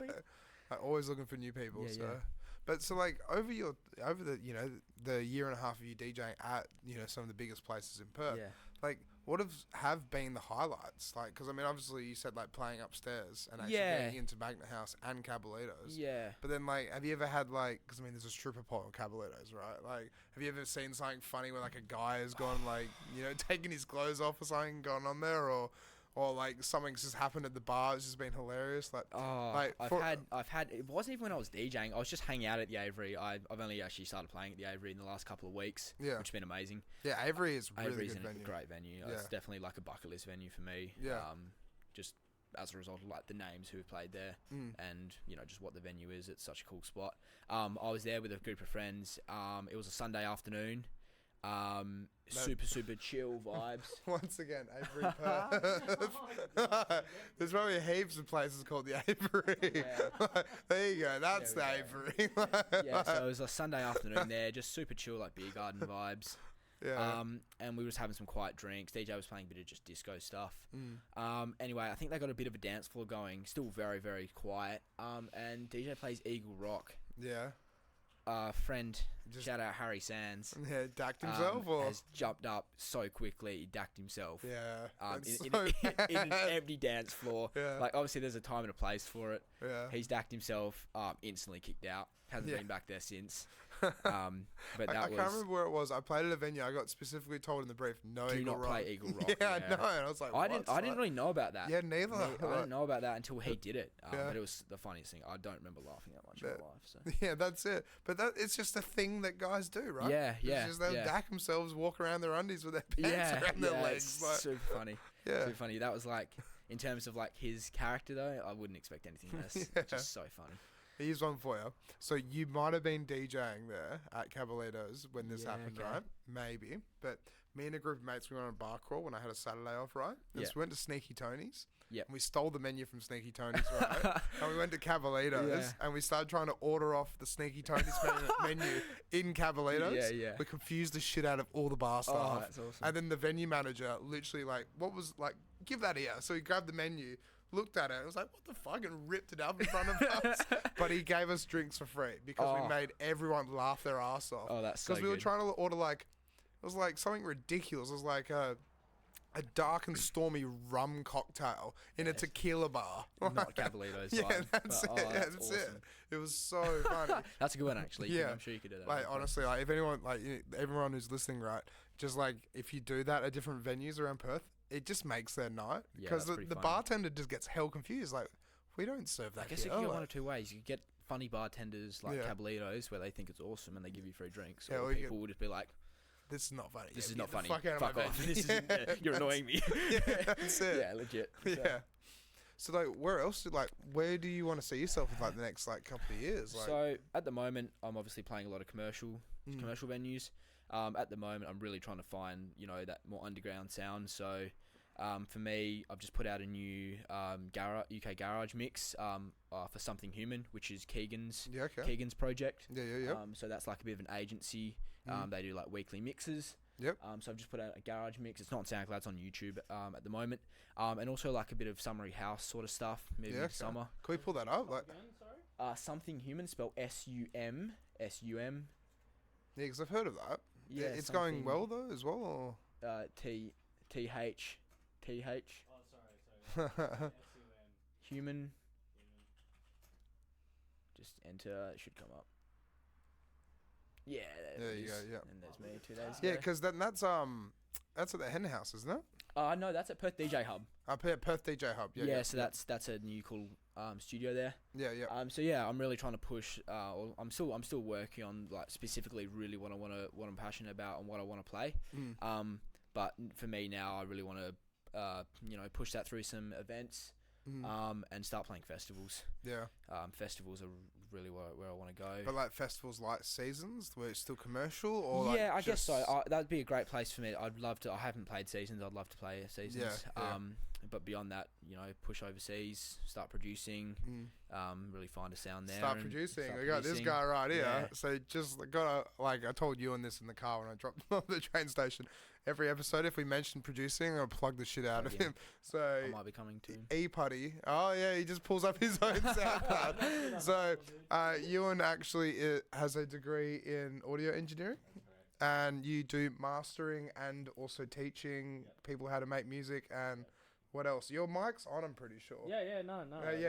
I'm always looking for new people. Yeah, so. yeah. But so like over the the year and a half of you DJing at some of the biggest places in Perth, like what have been the highlights? Like, because I mean obviously you said like playing upstairs and actually getting into Magnet House and Cabalitos. Yeah. But then like, have you ever had like, because I mean there's a stripper pole at Cabalitos, right? Like, have you ever seen something funny where like a guy has gone like taking his clothes off or something going on there, or like something's just happened at the bar, it's just been hilarious. I've had. It wasn't even when I was DJing. I was just hanging out at the Aviary. I've only actually started playing at the Aviary in the last couple of weeks, which has been amazing. Yeah, Aviary is really Aviary's good venue. A great venue. Yeah. It's definitely like a bucket list venue for me. Yeah. Just as a result of like the names who have played there, and just what the venue is. It's such a cool spot. I was there with a group of friends. It was a Sunday afternoon. Super chill vibes. Once again, Aviary Perth. There's probably heaps of places called the Aviary. There you go. That's the Aviary. So it was a Sunday afternoon there, just super chill, like beer garden vibes. Yeah. And we were just having some quiet drinks. DJ was playing a bit of just disco stuff. Anyway, I think they got a bit of a dance floor going. Still very, very quiet. And DJ plays Eagle Rock. Yeah. Friend, shout out Harry Sands. Yeah, dacked himself has jumped up so quickly, he dacked himself. Yeah. In an empty dance floor. Yeah. Like obviously there's a time and a place for it. Yeah. He's dacked himself, instantly kicked out. Hasn't been back there since. But I can't remember where it was. I played at a venue. I got specifically told in the brief, no Eagle Rock. Do not play Eagle Rock. Yeah, I know. And I was like, I didn't really know about that. Yeah, neither. I didn't know about that until he did it. But it was the funniest thing. I don't remember laughing that much in my life. So. Yeah, that's it. But it's just a thing that guys do, right? Yeah. It's just they'll dack themselves, walk around their undies with their pants around their legs. It's super funny. Yeah. Super funny. That was like, in terms of like his character though, I wouldn't expect anything less. It's just so funny. Here's one for you. So you might have been DJing there at Cabalitos when this happened, right? Maybe. But me and a group of mates, we went on a bar crawl when I had a Saturday off, right? And so we went to Sneaky Tony's. Yeah. And we stole the menu from Sneaky Tony's, right? And we went to Cabalitos and we started trying to order off the Sneaky Tony's menu in Cabalitos. Yeah. We confused the shit out of all the bar staff. Oh, that's awesome. And then the venue manager literally give that here. So he grabbed the menu, looked at it, and was like, what the fuck, and ripped it up in front of us. But he gave us drinks for free because we made everyone laugh their ass off. Oh, that's so good. Because we were trying to order it was like something ridiculous. It was like a dark and stormy rum cocktail in a tequila bar. Not Cabalitos. Yeah, that's it. That's awesome. It was so funny. That's a good one, actually. Yeah. I'm sure you could do that. Like, honestly, like, if anyone, like, everyone who's listening, right, just like, if you do that at different venues around Perth, it just makes their night. Because the bartender just gets hell confused. Like, we don't serve that. I guess you can go one of two ways. You could get funny bartenders like Cabalitos where they think it's awesome and they give you free drinks. Or people would just be like, this is not funny. This is not funny. Fuck off. This is, you're annoying me. Yeah, that's it. Yeah, legit. Yeah. So like, where do you want to see yourself in like the next like couple of years? Like, so at the moment, I'm obviously playing a lot of commercial venues. At the moment, I'm really trying to find that more underground sound. So for me, I've just put out a new UK garage mix for Something Human, which is Keegan's project. Yeah. So that's like a bit of an agency. They do like weekly mixes. Yep. So I've just put out a garage mix. It's not on SoundCloud, it's on YouTube at the moment. And also like a bit of summery house sort of stuff, maybe in summer. Can we pull that up? Like, Something Human, spelled SUM. Yeah, because I've heard of that. Yeah, it's going well though as well. Or TH. Oh, sorry. Human. Just enter. It should come up. Yeah. There you go. Yeah. And there's me 2 days Yeah, ago. because that's at the Hen House, isn't it? No, that's at Perth DJ Hub. Up here, Perth DJ Hub. Yeah. So that's a new cool studio there. Yeah. So yeah, I'm really trying to push. I'm still working on like specifically really what I'm passionate about and what I want to play. But for me now, I really want to push that through some events. And start playing festivals. Yeah. Festivals are really where I want to go. But like festivals like Seasons, where it's still commercial, or yeah, I guess so. That'd be a great place for me. I'd love to. I haven't played Seasons. I'd love to play Seasons. Yeah. But beyond that, push overseas, start producing, really find a sound there. Start producing. We got this guy right here. Yeah. So just gotta, like I told you on this in the car when I dropped him off the train station. Every episode, if we mention producing, I'll plug the shit out of him. So I might be coming to E-Putty. Oh yeah, he just pulls up his own SoundCloud. So Ewan actually has a degree in audio engineering. And you do mastering and also teaching people how to make music and what else? Your mic's on, I'm pretty sure. No.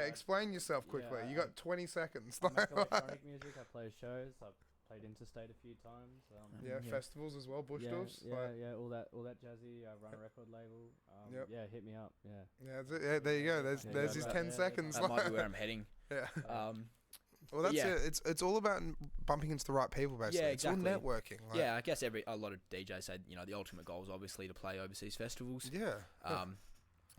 Explain yourself quickly. You got 20 seconds. I make electronic music. I play shows. I've played Interstate a few times. Festivals as well, Bush Doors. All that jazzy. I run a record label. Hit me up. Yeah, there you go. There's his 10 seconds. That might be where I'm heading. Yeah. Well, that's it. It's all about bumping into the right people, basically. Yeah, exactly. It's all networking. I guess a lot of DJs say the ultimate goal is obviously to play overseas festivals. Yeah.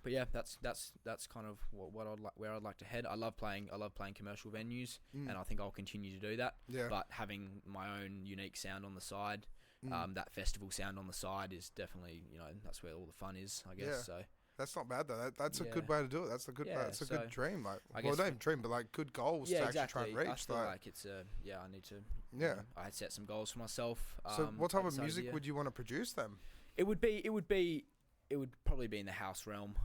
But yeah, that's kind of where I'd like to head. I love playing commercial venues, and I think I'll continue to do that. Yeah. But having my own unique sound on the side, that festival sound on the side is definitely that's where all the fun is, I guess. Yeah. So that's not bad though. That's a good way to do it. That's a good. That's a good dream. Like, not even dream, but like good goals to actually try and reach. I feel like it's I need to. Yeah. I had set some goals for myself. So what type of music would you want to produce then? It would probably be in the house realm.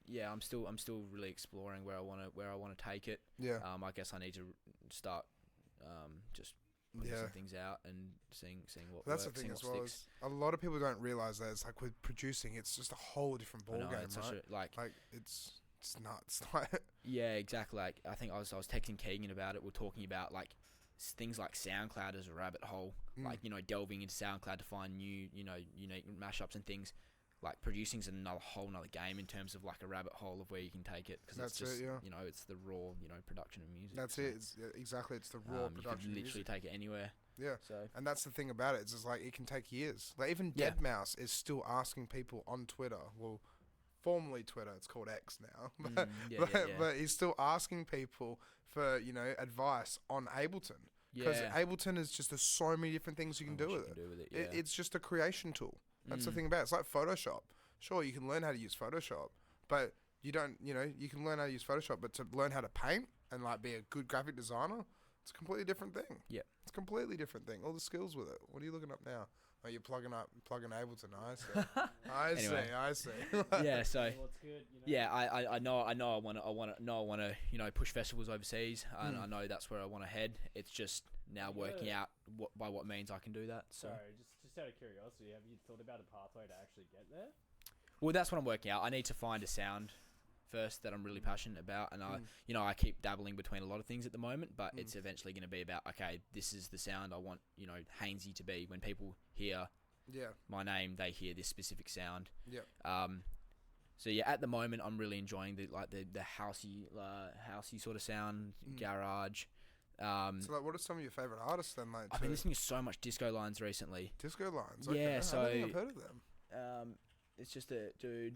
Yeah, I'm still really exploring where I want to take it. Yeah. I guess I need to start just putting some things out and seeing what that's works. The thing as well. Is a lot of people don't realize that it's like with producing, it's just a whole different ballgame, right? It's nuts. Yeah, exactly. Like I think I was texting Keegan about it. We're talking about like things like SoundCloud as a rabbit hole, like delving into SoundCloud to find new unique mashups and things. Like producing's another whole nother game in terms of like a rabbit hole of where you can take it, because it's just it's the raw production of music. That's it. Exactly. It's the raw production. You could literally take it anywhere. Yeah. So and that's the thing about it. It's just like it can take years. Like even Deadmau5 is still asking people on Twitter. Well, formerly Twitter, it's called X now. But he's still asking people for advice on Ableton. Because Ableton is just there's so many different things you can do with it. It's just a creation tool. That's the thing about it. It's like Photoshop. Sure, you can learn how to use Photoshop, but you don't, you can learn how to use Photoshop, but to learn how to paint and like be a good graphic designer, it's a completely different thing. Yeah. It's a completely different thing. All the skills with it. What are you looking up now? Oh, you're plugging Ableton. I see. I see. Yeah. So. Yeah, I know. I want to push festivals overseas, and I know that's where I want to head. It's just now working out by what means I can do that. So. Sorry, just out of curiosity, have you thought about a pathway to actually get there? Well, that's what I'm working out. I need to find a sound first that I'm really passionate about, and I keep dabbling between a lot of things at the moment, but it's eventually going to be about, okay, this is the sound I want Hainzy to be. When people hear my name, they hear this specific sound. So yeah, at the moment I'm really enjoying the housey sort of sound, garage. So like, what are some of your favorite artists then? Like, I've been listening to so much Disco Lines recently. Disco Lines, okay. Yeah. So I don't think I've heard of them. It's just a dude.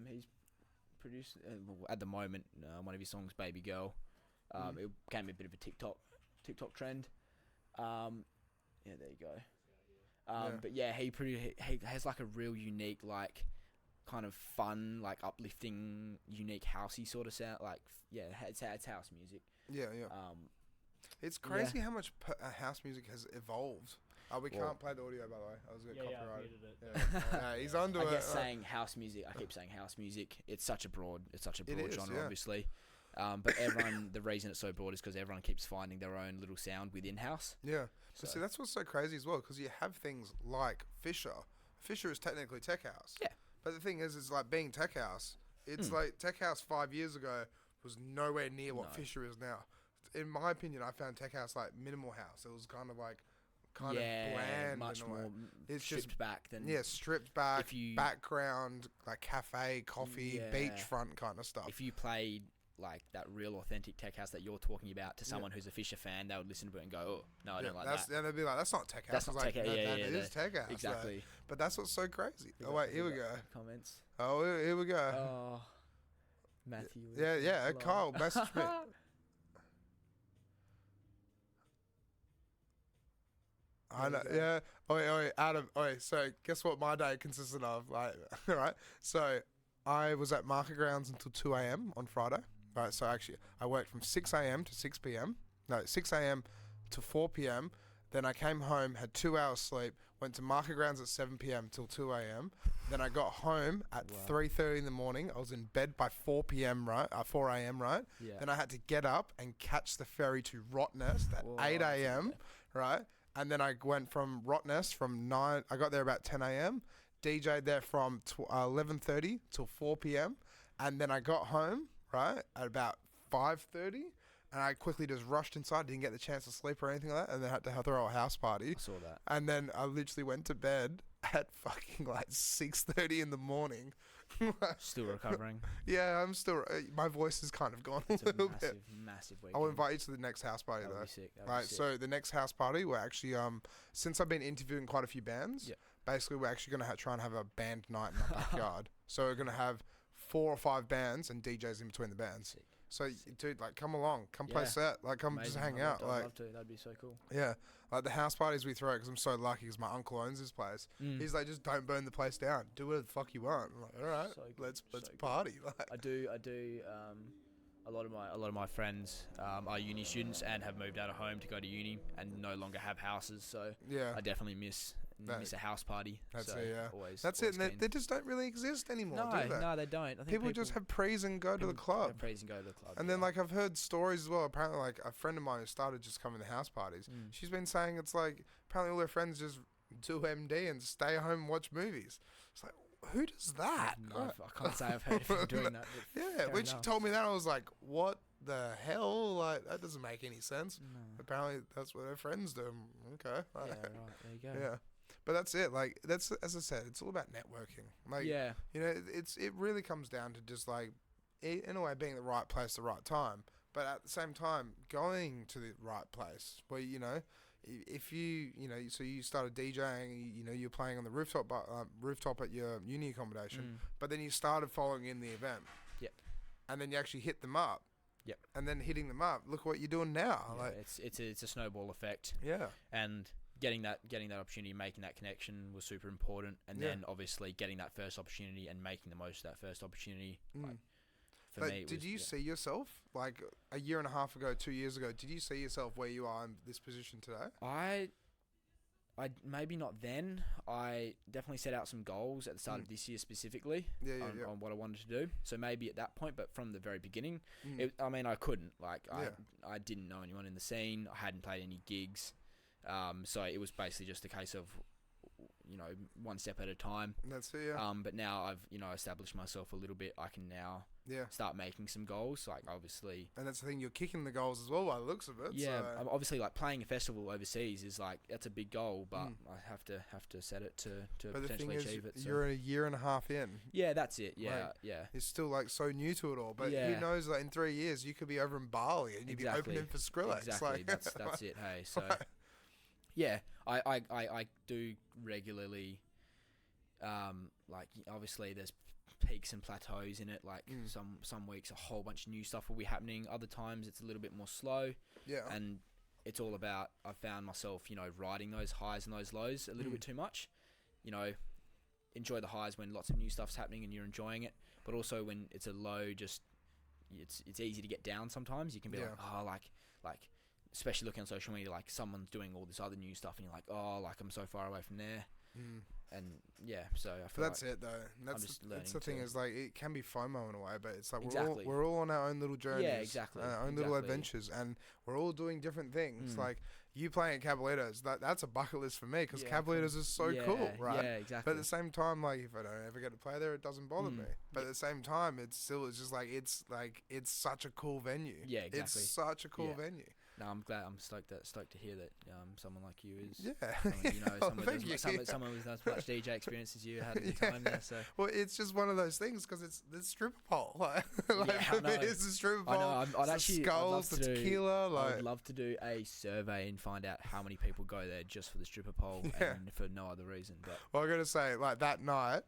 He's produced at the moment one of his songs, "Baby Girl." It became a bit of a TikTok trend. There you go. But yeah, he has like a real unique, like kind of fun, like uplifting, unique housey sort of sound. Like it's house music. Yeah. It's crazy how much house music has evolved. We can't play the audio, by the way. I was going to copyright it. He's onto it. I guess saying house music. I keep saying house music. It's such a broad genre, obviously. But everyone, the reason it's so broad is because everyone keeps finding their own little sound within house. Yeah. So see, that's what's so crazy as well, because you have things like Fisher. Fisher is technically tech house. Yeah. But the thing is, it's like being tech house. It's like tech house 5 years ago was nowhere near what Fisher is now. in my opinion, I found tech house like minimal house. It was kind of bland, much in a way. more It's stripped just back than stripped back, if you, background, like cafe, coffee, beachfront kind of stuff. If you played like that real authentic tech house that you're talking about to someone who's a Fisher fan, they would listen to it and go, "Oh, no, I don't like that." And they'd be like, "That's not tech house." That's not tech house. That is tech house. Exactly. But that's what's so crazy. Oh wait, here we go. Comments. Oh, here we go. Oh, Matthew. Yeah. Kyle, message me. I know, yeah. Oi, Adam. So guess what my day consisted of? Like, right. So I was at market grounds until 2 a.m. on Friday. Right. So actually, I worked from 6 a.m. to 6 p.m. No, 6 a.m. to 4 p.m. Then I came home, had 2 hours sleep, went to market grounds at 7 p.m. till 2 a.m. Then I got home at 3:30 in the morning. I was in bed by 4 p.m. Right, 4 a.m. Right. Yeah. Then I had to get up and catch the ferry to Rottnest at 8 a.m. Right. And then I went from Rottnest from 9. I got there about 10 a.m. DJ'd there from 11:30 till 4 p.m. And then I got home, right, at about 5:30. And I quickly just rushed inside. Didn't get the chance to sleep or anything like that. And then had to throw a house party. I saw that. And then I literally went to bed at fucking like 6:30 in the morning. Still recovering. Yeah, I'm still. My voice is kind of gone a little bit. Massive weekend. I'll invite you to the next house party though. Be sick. Right, so the next house party, we're actually since I've been interviewing quite a few bands, basically we're actually gonna try and have a band night in our backyard. So we're gonna have 4 or 5 bands and DJs in between the bands. Sick. So dude, like, come along, come play set, like, come just hang out, I'd like. love to. That'd be so cool. Yeah, like the house parties we throw, because I'm so lucky, because my uncle owns this place. He's like, just don't burn the place down. Do whatever the fuck you want. I'm like, all right, So let's so party. Like. I do. A lot of my friends are uni students and have moved out of home to go to uni and no longer have houses. So yeah, I definitely miss a house party. That's so it. Yeah, always, that's always it. And they just don't really exist anymore. Do they? No, they don't. I think people just have prees and go to the club. Have prees and go to the club. And then, like, I've heard stories as well. Apparently, like, a friend of mine who started just coming to house parties, she's been saying it's like, apparently all her friends just do MD and stay home and watch movies. It's like, who does that? No, I can't say I've heard of people doing that. Yeah, when she told me that, I was like, what the hell? Like, that doesn't make any sense. No. Apparently, that's what her friends do. Okay. Yeah, right. There you go. Yeah. But that's it. Like, that's, as I said, it's all about networking. Like, yeah, you know, it really comes down to just, like, in a way, being the right place, the right time. But at the same time, going to the right place where, you know, if you know, so you started DJing, you know, you're playing on the rooftop at your uni accommodation, but then you started following in the event. Yep. And then you actually hit them up. Yep. And then hitting them up. Look what you're doing now. Yeah, like, it's a snowball effect. Yeah. And getting that opportunity, making that connection was super important. And then obviously getting that first opportunity and making the most of that first opportunity. Like, for me, did you see yourself, like, a year and a half ago, 2 years ago, did you see yourself where you are in this position today? I maybe not then. I definitely set out some goals at the start of this year specifically on what I wanted to do. So maybe at that point, but from the very beginning, I couldn't. Like, I didn't know anyone in the scene. I hadn't played any gigs. So it was basically just a case of, you know, one step at a time. That's it, yeah. But now I've, you know, established myself a little bit. I can now start making some goals. Like, obviously, and that's the thing. You're kicking the goals as well by the looks of it. Yeah, so. Obviously, like, playing a festival overseas is like, that's a big goal. But I have to set it to potentially achieve it. So. You're a year and a half in. Yeah, that's it. Yeah, like, yeah. It's still, like, so new to it all. But who knows that in 3 years you could be over in Bali and you'd be opening for Skrillex. Exactly. Like, that's it. Hey, so yeah, I do regularly. Like, obviously there's peaks and plateaus in it. Like, some weeks a whole bunch of new stuff will be happening. Other times it's a little bit more slow. Yeah. And it's all about, I found myself, you know, riding those highs and those lows a little bit too much. You know, enjoy the highs when lots of new stuff's happening and you're enjoying it. But also when it's a low, just it's easy to get down sometimes. You can be like especially looking on social media, like, someone's doing all this other new stuff and you're like, oh, like, I'm so far away from there. So I But feel that's like it though. just That's the learning thing to- is like it can be FOMO in a way, but it's like Exactly. we're all on our own little journeys. Yeah, exactly. Our own little adventures, and we're all doing different things. Like you playing at Cabalitos, that's a bucket list for me because Cabalitos is so cool, right? Yeah, exactly. But at the same time, like if I don't ever get to play there, it doesn't bother me. But at the same time, it's just like it's such a cool venue. Yeah, exactly. It's such a cool venue. No, I'm glad. I'm stoked to hear that someone like you is. Someone with as much DJ experience as you had at the time there. So. Well, it's just one of those things because it's the stripper pole. Like I know. it's the stripper pole. I know. I'd actually skulls, the tequila. I'd love to do a survey and find out how many people go there just for the stripper pole and for no other reason. But well, I gotta say, like that night,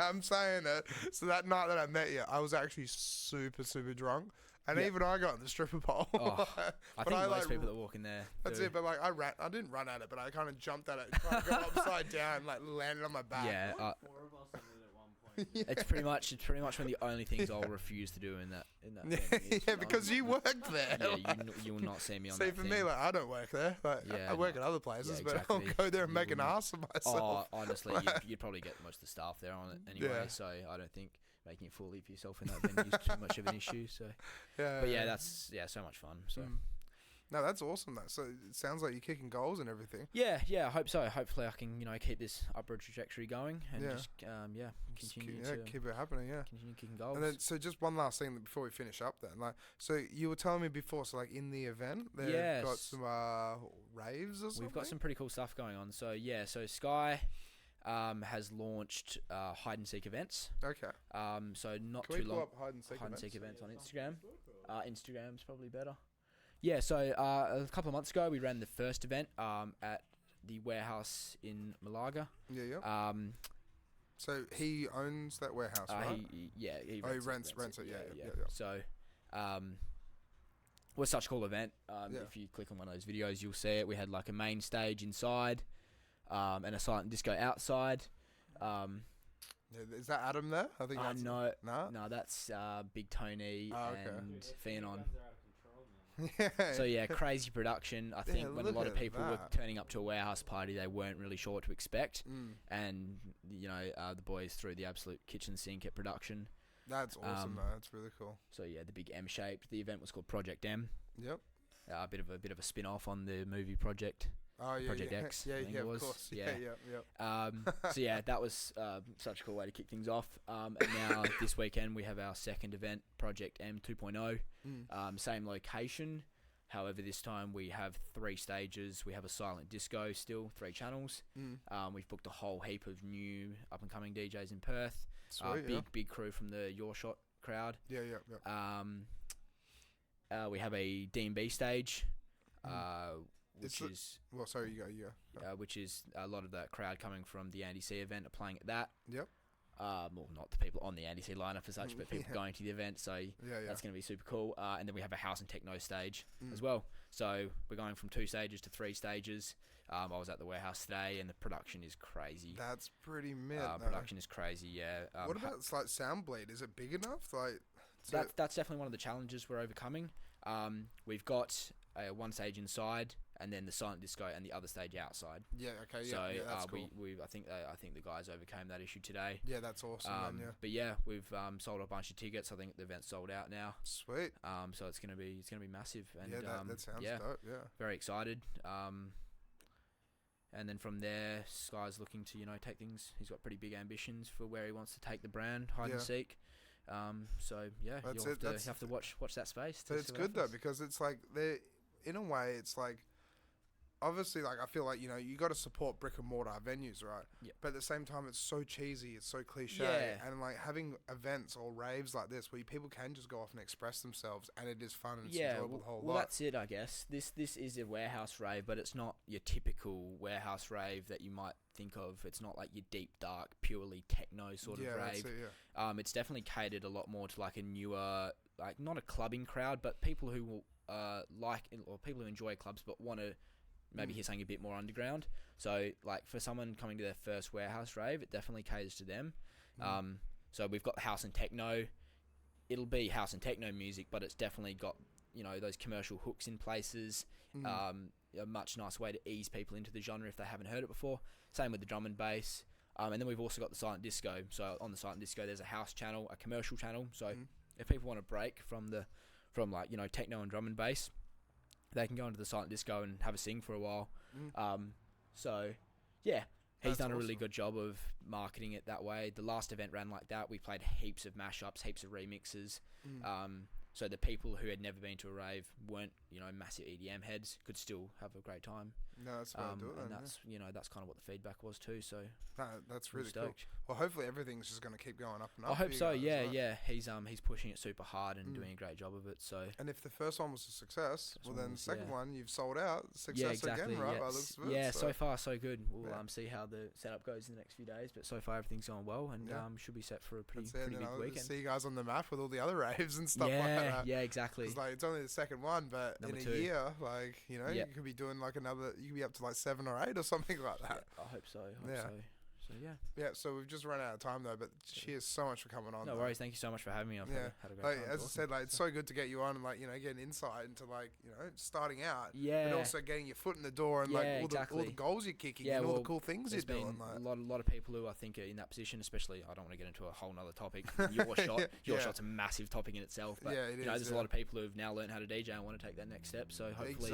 I'm saying it. So that night that I met you, I was actually super drunk. And even I got on the stripper pole. I think most people that walk in there. That's it. But like I didn't run at it, but I kind of jumped at it, kind of got upside down, like landed on my back. Yeah. 4 of us did it at one point. It's pretty much one of the only things I'll refuse to do in that. Yeah, because you worked there. Yeah, you will not see me on that. See, for me, like I don't work there. Like I work at other places, but I'll go there and make an ass of myself. Oh, honestly, you'd probably get most of the staff there on it anyway. So I don't think making a fool of yourself in that venue is too much of an issue. So, that's so much fun. So, no, that's awesome though. So it sounds like you're kicking goals and everything. Yeah, I hope so. Hopefully, I can keep this upward trajectory going and just continue to keep it happening. Yeah, continue kicking goals. And then, so just one last thing before we finish up, then, like, so you were telling me before, so like in the event, they've got some raves or something. We've got some pretty cool stuff going on. So so Sky. Has launched hide and seek events. Okay. So not Can too we long. pull up hide and seek events on Instagram. Instagram's probably better. Yeah. So a couple of months ago, we ran the first event at the warehouse in Malaga. Yeah. So he owns that warehouse, right? He rents it. Yeah. So, was such a cool event. If you click on one of those videos, you'll see it. We had like a main stage inside. And a silent disco outside. Is that Adam there? I think that's... No, that's Big Tony and Phenon. So crazy production. I think when a lot of people were turning up to a warehouse party, they weren't really sure what to expect. And, the boys threw the absolute kitchen sink at production. That's awesome, though. That's really cool. So, the big M-shaped. The event was called Project M. Yep. A bit of a spin-off on the movie Project. Oh, yeah, Project X. Yeah, of course. Yeah. So that was such a cool way to kick things off. And now this weekend we have our second event, Project M 2.0. Same location. However, this time we have 3 stages. We have a silent disco still, 3 channels. We've booked a whole heap of new up-and-coming DJs in Perth. Sweet, big crew from the Your Shot crowd. Yeah. We have a D&B stage. Which is a lot of that crowd coming from the Andy C event are playing at that. Yep. Well, not the people on the Andy C lineup as such, but people going to the event. So that's going to be super cool. And then we have a house and techno stage as well. So we're going from 2 stages to 3 stages. I was at the warehouse today, and the production is crazy. That's pretty mint. Production is crazy. Yeah. What about like sound bleed? Is it big enough? Like that's definitely one of the challenges we're overcoming. We've got 1 stage inside, and then the silent disco and the other stage outside. Yeah. Okay. So that's cool. I think the guys overcame that issue today. Yeah, that's awesome. But we've sold a bunch of tickets. I think the event's sold out now. Sweet. So it's gonna be massive. And that sounds dope. Yeah. Very excited. And then from there, Sky's looking to take things. He's got pretty big ambitions for where he wants to take the brand, hide and seek. You'll have to watch that space. But it's good though, because it's like in a way, it's like obviously, like I feel like you got to support brick and mortar venues, right? Yeah. But at the same time, it's so cheesy, it's so cliche, and like having events or raves like this where people can just go off and express themselves, and it is fun and it's enjoyable the whole lot. Well, that's it, I guess. This is a warehouse rave, but it's not your typical warehouse rave that you might think of. It's not like your deep, dark, purely techno sort of rave. That's it, it's definitely catered a lot more to like a newer, like not a clubbing crowd, but people who will or people who enjoy clubs but want to maybe hear something a bit more underground. So like for someone coming to their first warehouse rave, it definitely caters to them. So we've got house and techno. It'll be house and techno music, but it's definitely got those commercial hooks in places. a much nicer way to ease people into the genre if they haven't heard it before. Same with the drum and bass. And then we've also got the silent disco. So on the silent disco, there's a house channel, a commercial channel. So if people want to break from like, you know, techno and drum and bass, they can go into the silent disco and have a sing for a while. So yeah, he's done a really good job of marketing it that way. The last event ran like that. We played heaps of mashups, heaps of remixes. So the people who had never been to a rave, weren't, you know, massive EDM heads, could still have a great time. No, that's the way to do it. And that's, you know, that's kind of what the feedback was too. So that's really cool. Well, hopefully everything's just going to keep going up and up. I hope so. Yeah, yeah. He's pushing it super hard and doing a great job of it. So. And if the first one was a success, well then the second one you've sold out. Success again, right? By the looks of it. Yeah. So far so good. We'll see how the setup goes in the next few days. But so far everything's going well, and should be set for a pretty big weekend. See you guys on the map with all the other raves and stuff like that. Yeah, exactly. It's like it's only the second one, but in a year, like, you know, you could be doing like another. You could be up to like 7 or 8 or something like that. Yeah, I hope so. So yeah. So we've just run out of time though, but cheers so much for coming on. No worries. Thank you so much for having me. I've had a great time. As I said, like, it's so good to get you on and, like, you know, get an insight into, like, you know, starting out. Yeah. But also getting your foot in the door and like all the goals you're kicking and all the cool things you're doing. Like a lot of people who I think are in that position, especially. I don't want to get into a whole nother topic. Your shot's a massive topic in itself. But you know, there's a lot of people who've now learned how to DJ and want to take that next step. So hopefully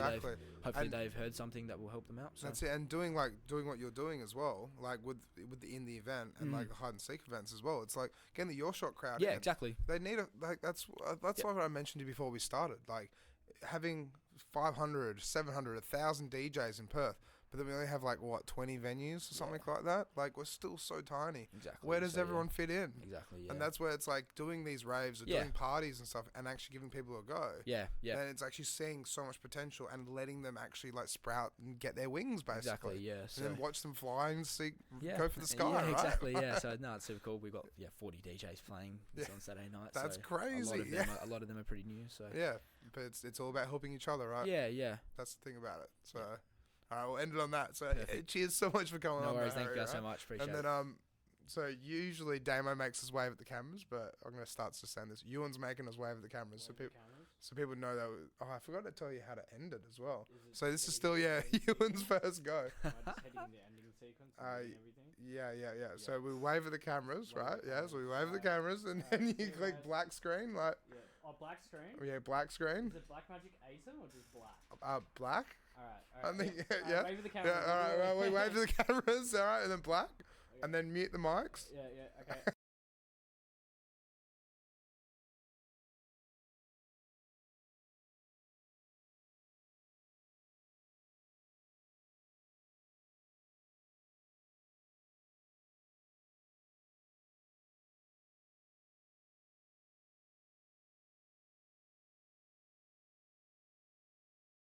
they've heard something that will help them out. So. That's it. And doing what you're doing as well, like with the in the event and like the hide and seek events as well. It's like getting the Your Shot crowd. Yeah, exactly. They need that's what I mentioned to you before we started. Like having 500, 700, 1,000 DJs in Perth, but then we only have like 20 venues or something like that. Like we're still so tiny. Exactly. Where does everyone fit in? Exactly. Yeah. And that's where it's like doing these raves or doing parties and stuff, and actually giving people a go. Yeah. And it's actually seeing so much potential and letting them actually like sprout and get their wings basically. Exactly. Yeah. So and then watch them fly and go for the sky. Yeah. Right? Exactly. Yeah. So no, it's super cool. We've got 40 DJs playing on Saturday night. That's crazy. A lot of them are pretty new. So yeah, but it's all about helping each other, right? Yeah. That's the thing about it. So. All right, we'll end it on that. So, cheers so much for coming on. No worries, thank you guys so much. Appreciate it. And then, so usually Damo makes his wave at the cameras, but I'm going to start to saying this. Ewan's making his wave at the cameras, so people know that. I forgot to tell you how to end it as well. So this is still Ewan's first go. Am I just hitting the ending sequence and everything? Yeah. So we wave at the cameras, right? Yeah. So we wave at the cameras, and then you click black screen, like. Yeah. Oh, black screen. Yeah, black screen. Is it Black Magic ASIN or just black? Black. All right. I think, yeah. Wave at the cameras. Yeah, all right. We wave to the cameras, all right, and then black, and then mute the mics. Yeah. Okay.